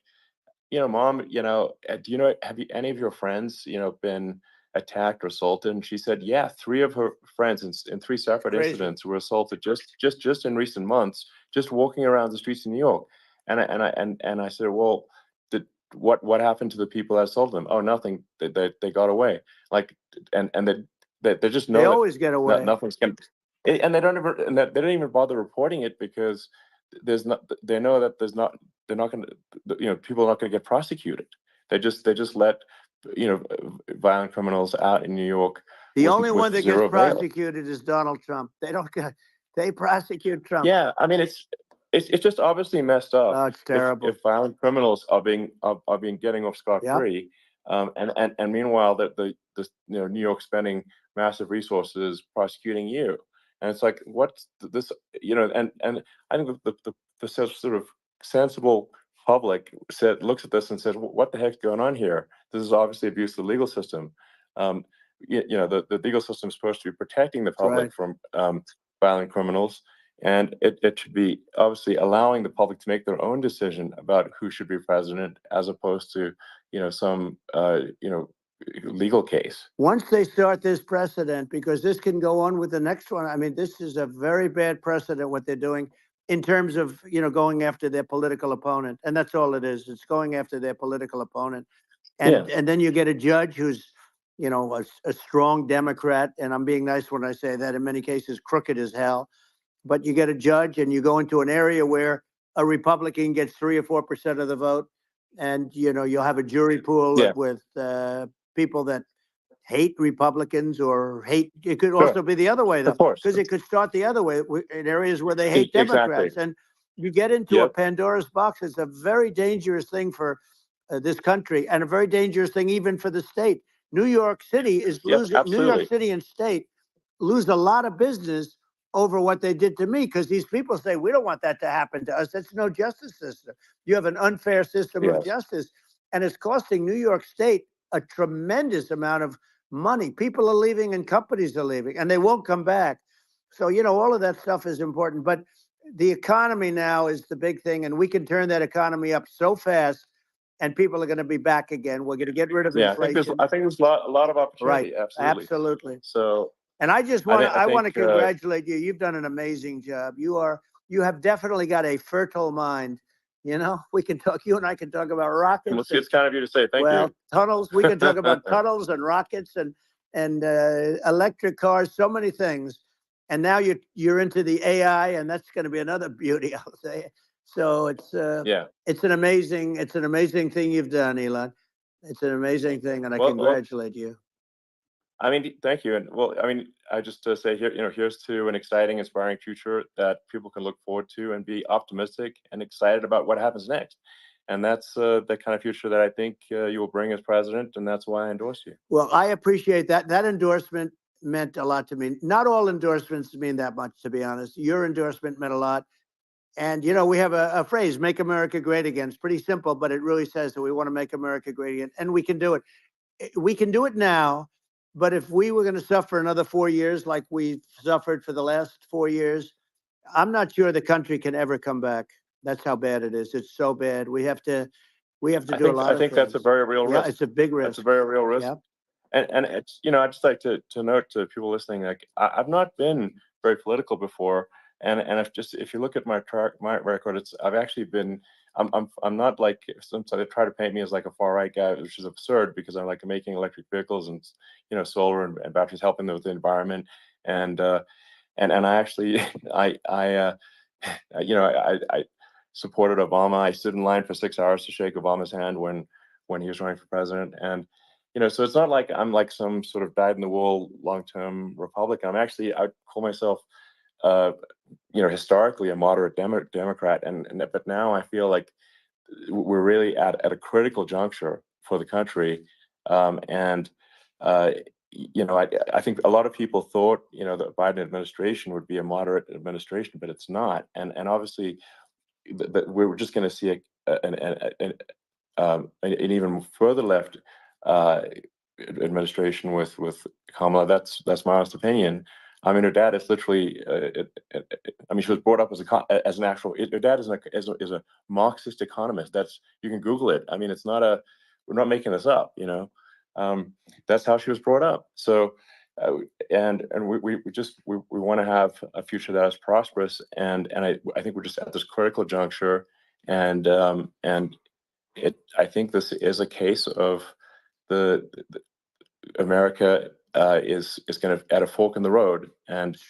Mom, have any of your friends, been attacked or assaulted? And she said, yeah, 3 of her friends in 3 separate incidents were assaulted just in recent months, just walking around the streets of New York. And I said, well, what happened to the people that assaulted them? Oh, nothing. They got away. They just know they always get away. Nothing's going. And they don't even bother reporting it because they know that they're not going to, people are not going to get prosecuted. They just let, violent criminals out in New York. The only one that gets prosecuted is Donald Trump. They prosecute Trump. Yeah, it's just obviously messed up. Oh, it's terrible. If violent criminals are getting off scot-free, and meanwhile the New York spending massive resources prosecuting you. And it's like, what's this, and I think the sort of sensible public looks at this and says, what the heck's going on here? This is obviously abuse of the legal system. The legal system is supposed to be protecting the public from violent criminals. And it should be obviously allowing the public to make their own decision about who should be president, as opposed to, some, legal case. Once they start this precedent, because this can go on with the next one. This is a very bad precedent, what they're doing in terms of, going after their political opponent. And that's all it is. It's going after their political opponent. And then you get a judge who's, a strong Democrat. And I'm being nice when I say that, in many cases, crooked as hell. But you get a judge and you go into an area where a Republican gets 3 or 4% of the vote. And, you'll have a jury pool with people that hate Republicans or hate. It could also be the other way, though, because it could start the other way in areas where they hate Democrats. And you get into a Pandora's box. It's a very dangerous thing for this country, and a very dangerous thing even for the state. New York City is losing. New York City and state lose a lot of business over what they did to me, because these people say, we don't want that to happen to us. That's no justice system. You have an unfair system of justice, and it's costing New York State a tremendous amount of money. People are leaving and companies are leaving, and they won't come back. So, all of that stuff is important. But the economy now is the big thing, and we can turn that economy up so fast, and people are going to be back again. We're going to get rid of inflation. I think there's a lot of opportunity. Right. Absolutely. So And I just I want think to I I want think to congratulate you. You've done an amazing job. You have definitely got a fertile mind. You know, we can talk. You and I can talk about well, rockets and it's kind of you to say thank well, you. tunnels. We can talk about tunnels and rockets and electric cars. So many things. And now you're into the AI, and that's going to be another beauty, I'll say. So Yeah. it's an amazing thing you've done, Elon. It's an amazing thing, and I Well, congratulate you. I mean, thank you. And well, I mean, I just say here, here's to an exciting, inspiring future that people can look forward to and be optimistic and excited about what happens next. And that's the kind of future that I think you will bring as president, and that's why I endorse you. Well, I appreciate that. That endorsement meant a lot to me. Not all endorsements mean that much, to be honest. Your endorsement meant a lot. And, we have a phrase, make America great again. It's pretty simple, but it really says that we want to make America great again. And we can do it. We can do it now. But if we were going to suffer another 4 years like we've suffered for the last 4 years, I'm not sure the country can ever come back. That's how bad it is. It's so bad. We have to do a lot I of think that's a things. very real Yeah, risk. it's a big That's a risk. very real risk. Yeah. And it's I'd just like to note to people listening, like I've not been very political before, and if you look at my record, I've actually been. I'm not like sometimes they try to paint me as like a far right guy, which is absurd because I'm like making electric vehicles and solar and batteries helping with the environment, and and I actually I supported Obama. I stood in line for 6 hours to shake Obama's hand when he was running for president, and so it's not like I'm like some sort of dyed in the wool long term Republican. I call myself uh, historically a moderate Democrat, but now I feel like we're really at a critical juncture for the country, and uh, I think a lot of people thought the Biden administration would be a moderate administration, but it's not, and obviously we're just going to see an even further left uh, administration with Kamala. That's my honest opinion. I mean, her dad is literally. I mean, she was brought up as an actual. Her dad is a Marxist economist. You can Google it. I mean, it's not a. We're not making this up. That's how she was brought up. So, and we want to have a future that is prosperous, and I think we're just at this critical juncture, and I think this is a case of the America is going to at a fork in the road,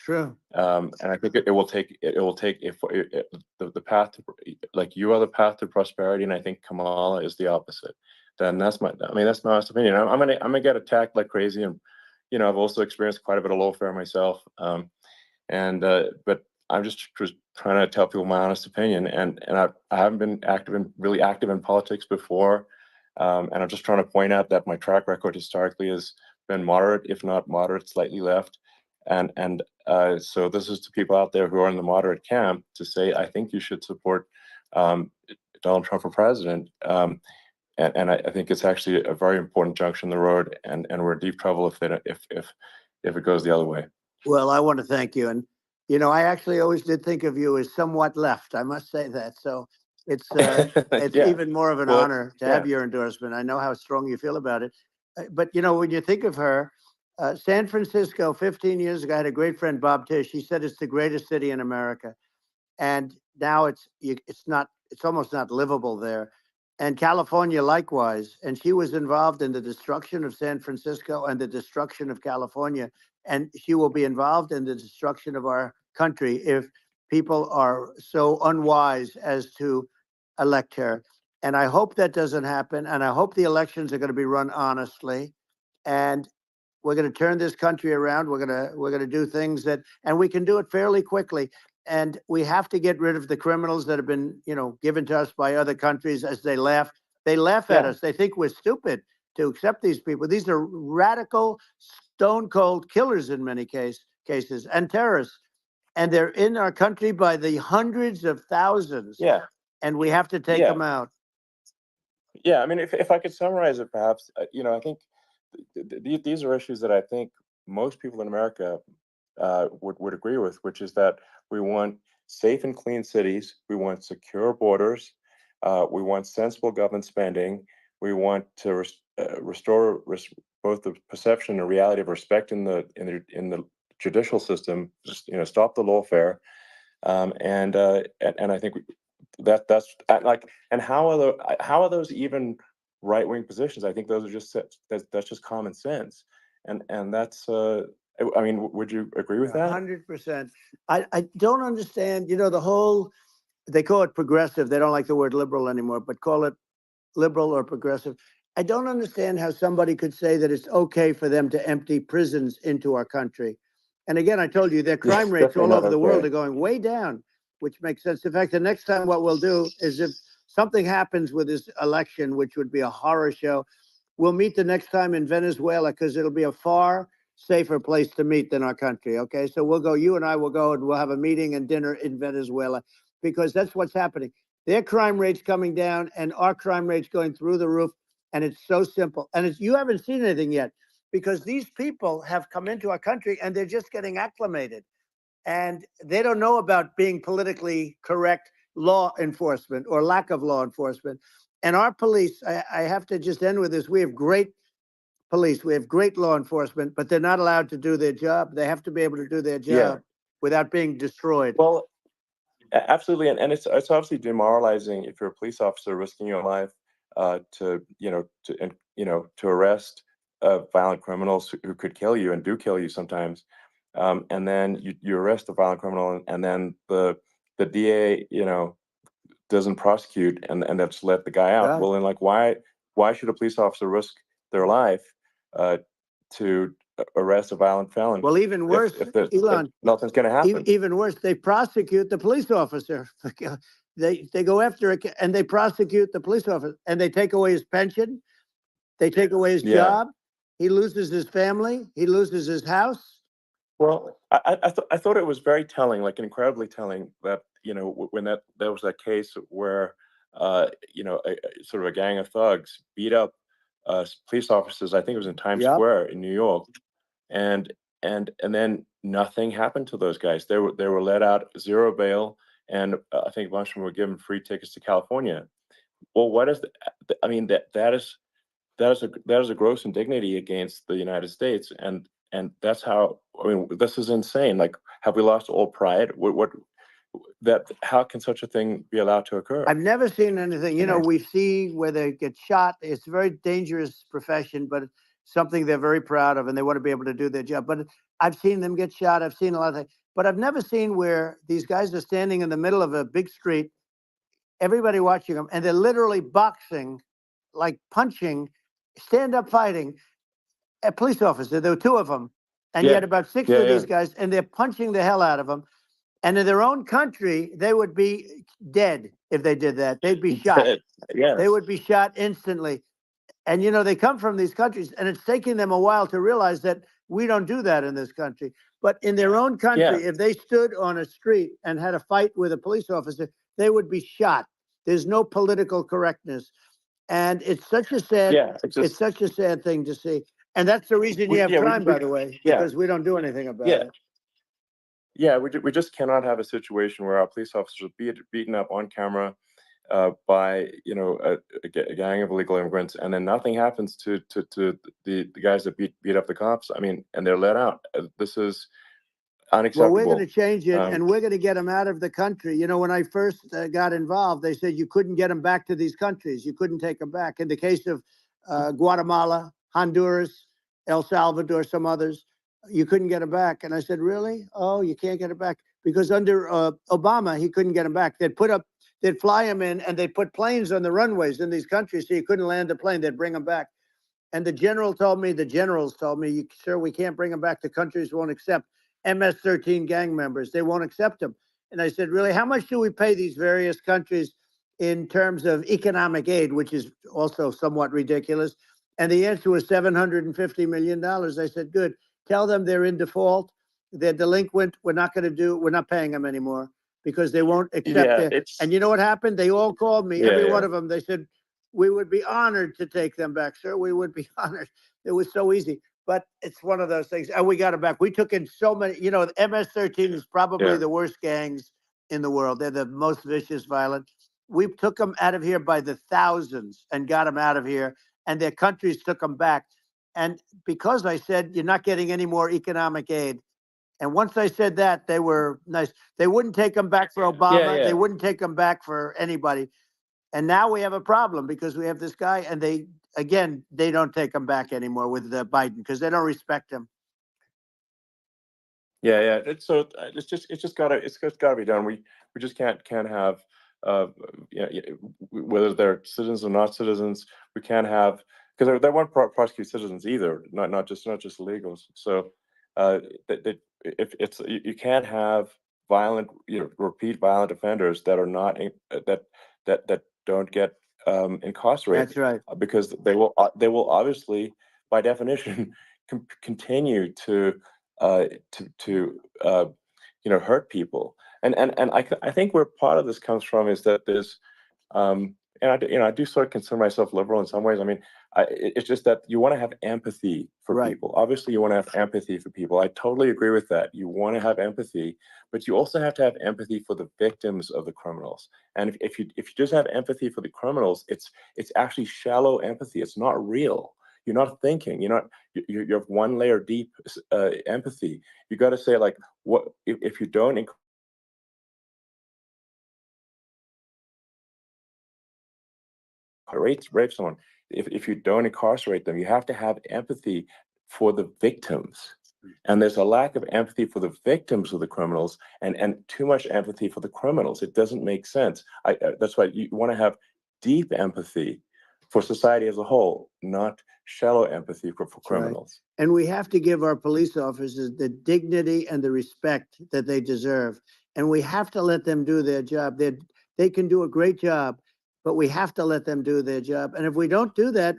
True. and I think it will take if the path to, like you are the path to prosperity, and I think Kamala is the opposite. Then that's my honest opinion. I'm gonna get attacked like crazy, and I've also experienced quite a bit of lawfare myself, and but I'm just trying to tell people my honest opinion, and I haven't been really active in politics before, and I'm just trying to point out that my track record historically has been moderate, if not moderate, slightly left, and so this is to people out there who are in the moderate camp to say I think you should support um, Donald Trump for president. And I think it's actually a very important junction in the road, and we're in deep trouble if it goes the other way. Well, I want to thank you. And, I actually always did think of you as somewhat left. I must say that. So it's Yeah. even more of an Well, honor to yeah. have your endorsement. I know how strong you feel about it. But, when you think of her, San Francisco, 15 years ago, I had a great friend, Bob Tish. He said it's the greatest city in America. And now it's almost not livable there. And California likewise. And she was involved in the destruction of San Francisco and the destruction of California. And she will be involved in the destruction of our country if people are so unwise as to elect her. And I hope that doesn't happen. And I hope the elections are going to be run honestly. And we're going to turn this country around. We're going to do things and we can do it fairly quickly. And we have to get rid of the criminals that have been, given to us by other countries as they laugh. They laugh at us. They think we're stupid to accept these people. These are radical, stone cold killers in many cases and terrorists. And they're in our country by the hundreds of thousands. Yeah. And we have to take them out. Yeah. I mean, if I could summarize it, perhaps, I think these are issues that I think most people in America would agree with, which is that we want safe and clean cities, we want secure borders, we want sensible government spending, we want to restore both the perception and reality of respect in the judicial system, just stop the lawfare, and I think that's like, and how are those even right wing positions? I think those are just that's just common sense, and that's I mean, would you agree with that? 100%. I don't understand. The whole, they call it progressive. They don't like the word liberal anymore, but call it liberal or progressive. I don't understand how somebody could say that it's okay for them to empty prisons into our country. And again, I told you their crime Yes, rates definitely all not over the world okay. are going way down, which makes sense. In fact, the next time what we'll do is, if something happens with this election, which would be a horror show, we'll meet the next time in Venezuela, because it'll be a far safer place to meet than our country. Okay. So we'll go, you and I will go, and we'll have a meeting and dinner in Venezuela, because that's what's happening. Their crime rate's coming down and our crime rate's going through the roof. And it's so simple. And you haven't seen anything yet, because these people have come into our country and they're just getting acclimated. And they don't know about being politically correct law enforcement or lack of law enforcement. And our police, I have to just end with this. We have great police. We have great law enforcement, but they're not allowed to do their job. They have to be able to do their Yeah. job without being destroyed. Well, absolutely, and it's obviously demoralizing if you're a police officer risking your life to arrest violent criminals who could kill you and do kill you sometimes, and then you arrest a violent criminal, and then the DA doesn't prosecute, and that's let the guy out. Yeah. Well, then, like, why should a police officer risk their life uh, to arrest a violent felon Well, even worse, if Elon, nothing's going to happen? even worse, they prosecute the police officer. They go after it and they prosecute the police officer, and they take away his pension. They take away his Yeah. job. He loses his family. He loses his house. Well, I thought it was very telling, like incredibly telling, that when there was that case where sort of a gang of thugs beat up police officers. I think it was in Times Yep. Square in New York, and and then nothing happened to those guys. They were let out, zero bail, and I think a bunch of them were given free tickets to California. Well, what is I mean, that is a gross indignity against the United States, and that's how, I mean, this is insane. Like, have we lost all pride? What that how can such a thing be allowed to occur? I've never seen anything. You know? We see where they get shot. It's a very dangerous profession, but it's something they're very proud of, and they want to be able to do their job. But I've seen them get shot. I've seen a lot of things, but I've never seen where these guys are standing in the middle of a big street, everybody watching them, and they're literally boxing, like punching, stand up fighting a police officer. There were two of them, and Yeah, yet about six yeah, of yeah. these guys, and they're punching the hell out of them. And in their own country, they would be dead if they did that. They'd be shot. Yes. They would be shot instantly. And they come from these countries, and it's taking them a while to realize that we don't do that in this country. But in their own country, Yeah. if they stood on a street and had a fight with a police officer, they would be shot. There's no political correctness, and it's such a sad, Yeah, it's such a sad thing to see. And that's the reason you have yeah, crime, by the way, yeah, because we don't do anything about yeah. it. Yeah, we just cannot have a situation where our police officers are beaten up on camera by a gang of illegal immigrants, and then nothing happens to the guys that beat up the cops. I mean, and they're let out. This is Well, we're going to unacceptable. change it, and we're going to get them out of the country. When I first got involved, they said you couldn't get them back to these countries. You couldn't take them back. In the case of Guatemala, Honduras, El Salvador, some others, you couldn't get them back. And I said, really? Oh, you can't get them back? Because under Obama, he couldn't get them back. They'd fly them in, and they'd put planes on the runways in these countries so you couldn't land a plane. They'd bring them back. And the generals told me, sir, we can't bring them back. The countries won't accept MS-13 gang members. They won't accept them. And I said, really, how much do we pay these various countries in terms of economic aid, which is also somewhat ridiculous? And the answer was $750 million. I said, good. Tell them they're in default. They're delinquent. We're not paying them anymore because they won't accept it. And you know what happened? They all called me, every one of them. They said, we would be honored to take them back, sir. We would be honored. It was so easy. But it's one of those things. And we got it back. We took in so many, the MS-13 is probably the worst gangs in the world. They're the most vicious, violent. We took them out of here by the thousands and got them out of here. And their countries took them back. And because I said, you're not getting any more economic aid, And once I said that, they were nice. They wouldn't take them back for Obama. Yeah. They wouldn't take them back for anybody. And now we have a problem because we have this guy, and they don't take him back anymore with Biden because they don't respect him. Yeah. It's just gotta be done. We just can't have uh whether they're citizens or not citizens. We can't have, because they won't prosecute citizens either, not just illegals. So uh that if it's you can't have violent, repeat violent offenders that are not that don't get incarcerated, That's right. because they will obviously, by definition, continue to hurt people. And I think where part of this comes from is that there's and I do sort of consider myself liberal in some ways. I mean, it's just that you want to have empathy for Right. people. Obviously, you want to have empathy for people. I totally agree with that. You want to have empathy, but you also have to have empathy for the victims of the criminals. And if you just have empathy for the criminals, it's actually shallow empathy. It's not real. You're not thinking. You have one layer deep empathy. You got to say, like, what if you don't rape someone, if you don't incarcerate them, you have to have empathy for the victims. And there's a lack of empathy for the victims of the criminals, and too much empathy for the criminals. It doesn't make sense. That's why you want to have deep empathy for society as a whole, not shallow empathy for That's right. criminals. And we have to give our police officers the dignity and the respect that they deserve. And we have to let them do their job. They can do a great job, but we have to let them do their job. And if we don't do that,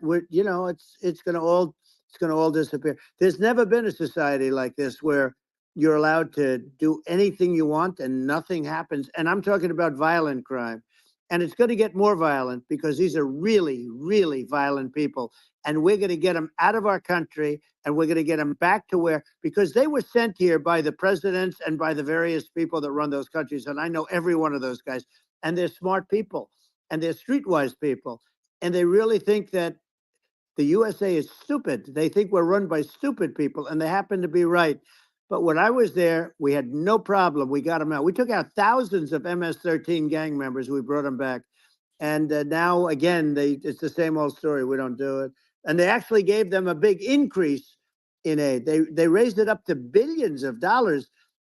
it's going to all disappear. There's never been a society like this where you're allowed to do anything you want and nothing happens. And I'm talking about violent crime. And it's going to get more violent because these are really, really violent people. And we're going to get them out of our country, and we're going to get them back to because they were sent here by the presidents and by the various people that run those countries. And I know every one of those guys, and they're smart people, and they're streetwise people. And they really think that the USA is stupid. They think we're run by stupid people, and they happen to be right. But when I was there, we had no problem. We got them out. We took out thousands of MS-13 gang members. We brought them back. And now, again, it's the same old story. We don't do it. And they actually gave them a big increase in aid. They raised it up to billions of dollars,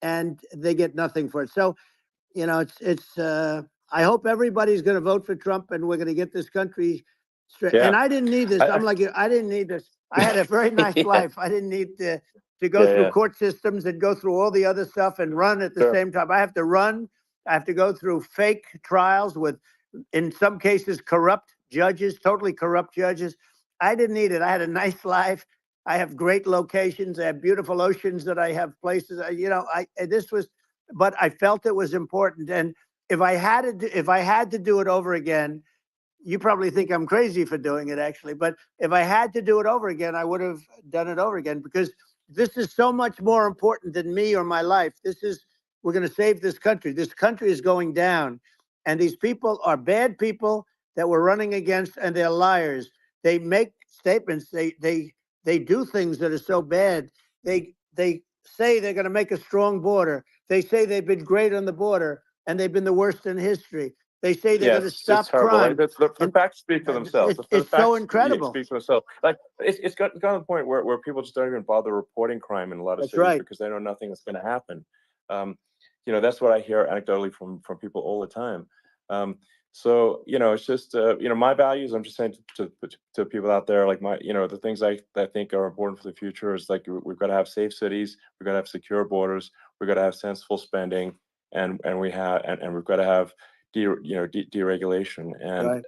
and they get nothing for it. So, it's. I hope everybody's going to vote for Trump, and we're going to get this country straight. Yeah. And I didn't need this. I, I'm like you. I didn't need this. I had a very nice yeah. life. I didn't need to go through Yeah. court systems and go through all the other stuff and run at the Sure. same time. I have to run. I have to go through fake trials with, in some cases, corrupt judges, totally corrupt judges. I didn't need it. I had a nice life. I have great locations. I have beautiful oceans that I have places. But I felt it was important. And if I had to do it over again, you probably think I'm crazy for doing it, actually. But if I had to do it over again, I would have done it over again, because this is so much more important than me or my life. We're going to save this country. This country is going down. And these people are bad people that we're running against, and they're liars. They make statements. They do things that are so bad. They say they're going to make a strong border. They say they've been great on the border, and they've been the worst in history. They say they're Yeah, going to it's stop horrible. Like, crime. the And facts speak for themselves. The it's so facts incredible. speak for themselves. Like, it's gotten to the point where people just don't even bother reporting crime in a lot of That's cities right. because they know nothing is going to happen. That's what I hear anecdotally from people all the time. So it's just my values. I'm just saying to people out there, like, the things I think are important for the future is, like, we've got to have safe cities, we've got to have secure borders, we've got to have sensible spending, and we've got to have deregulation, and Right.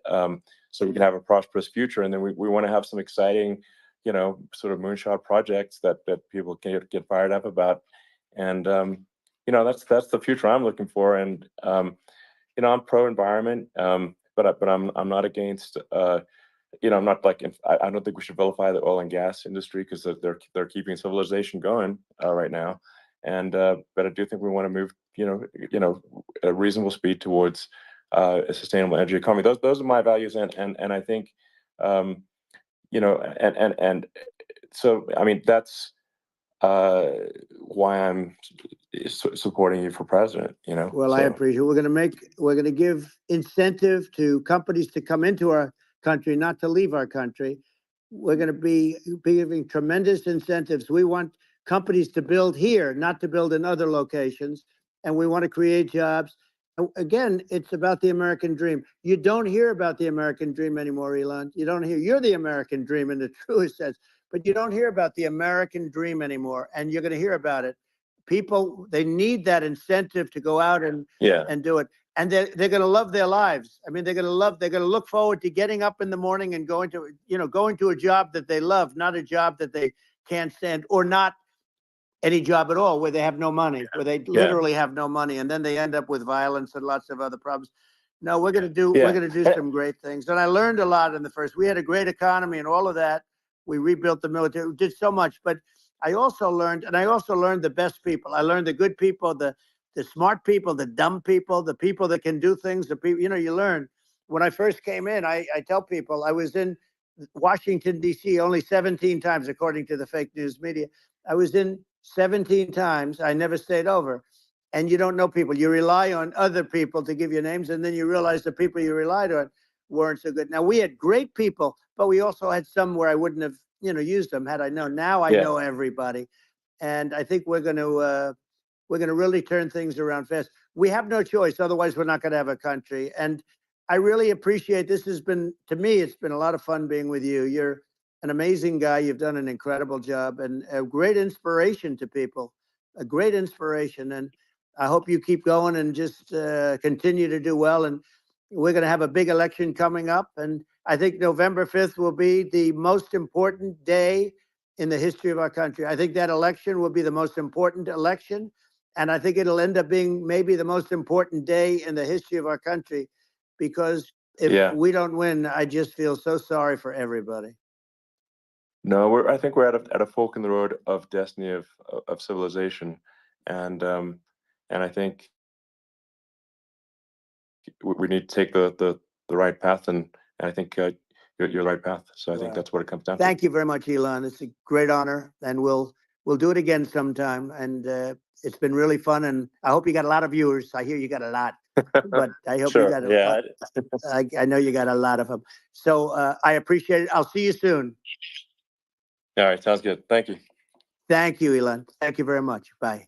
so we can have a prosperous future. And then we want to have some exciting, sort of moonshot projects that people can get fired up about. And that's the future I'm looking for. And I'm pro environment, but I'm not against. I'm not like, I don't think we should vilify the oil and gas industry, because they're keeping civilization going right now. And but I do think we want to move, at a reasonable speed towards a sustainable energy economy. Those are my values, and I think, and so, I mean, that's why I'm supporting you for president. Well, I appreciate it. We're going to give incentive to companies to come into our country, not to leave our country. We're going to be giving tremendous incentives. We want companies to build here, not to build in other locations. And we want to create jobs. Again, it's about the American dream. You don't hear about the American dream anymore, Elon. You don't hear. You're the American dream in the truest sense, but you don't hear about the American dream anymore. And you're going to hear about it. People, they need that incentive to go out and do it. And they're going to love their lives. I mean, they're going to look forward to getting up in the morning and going to a job that they love, not a job that they can't stand, or not any job at all where they have no money, where they literally have no money. And then they end up with violence and lots of other problems. No, we're going to do some great things. And I learned a lot in the first. We had a great economy and all of that. We rebuilt the military, we did so much. But I also learned the best people. I learned the good people, the smart people, the dumb people, the people that can do things, the people, you learn. When I first came in, I tell people I was in Washington, D.C. only 17 times, according to the fake news media. I was in 17 times. I never stayed over. And you don't know people. You rely on other people to give you names, and then you realize the people you relied on weren't so good. Now, we had great people, but we also had some where I wouldn't have, used them had I known. Now I know everybody. And I think we're going to really turn things around fast. We have no choice. Otherwise, we're not going to have a country. And I really appreciate this. To me, it's been a lot of fun being with you. You're an amazing guy. You've done an incredible job and a great inspiration to people, a great inspiration. And I hope you keep going and just continue to do well. And we're going to have a big election coming up. And I think November 5th will be the most important day in the history of our country. I think that election will be the most important election. And I think it'll end up being maybe the most important day in the history of our country, because if we don't win, I just feel so sorry for everybody. No, I think we're at a fork in the road of destiny of civilization, and I think we need to take the right path, and I think you're the right path. So I think that's what it comes down to. Thank you very much, Elon. It's a great honor, and we'll do it again sometime. And it's been really fun, and I hope you got a lot of viewers. I hear you got a lot, but I hope you got a lot. I know you got a lot of them. So I appreciate it. I'll see you soon. All right, sounds good. Thank you. Thank you, Elon. Thank you very much. Bye.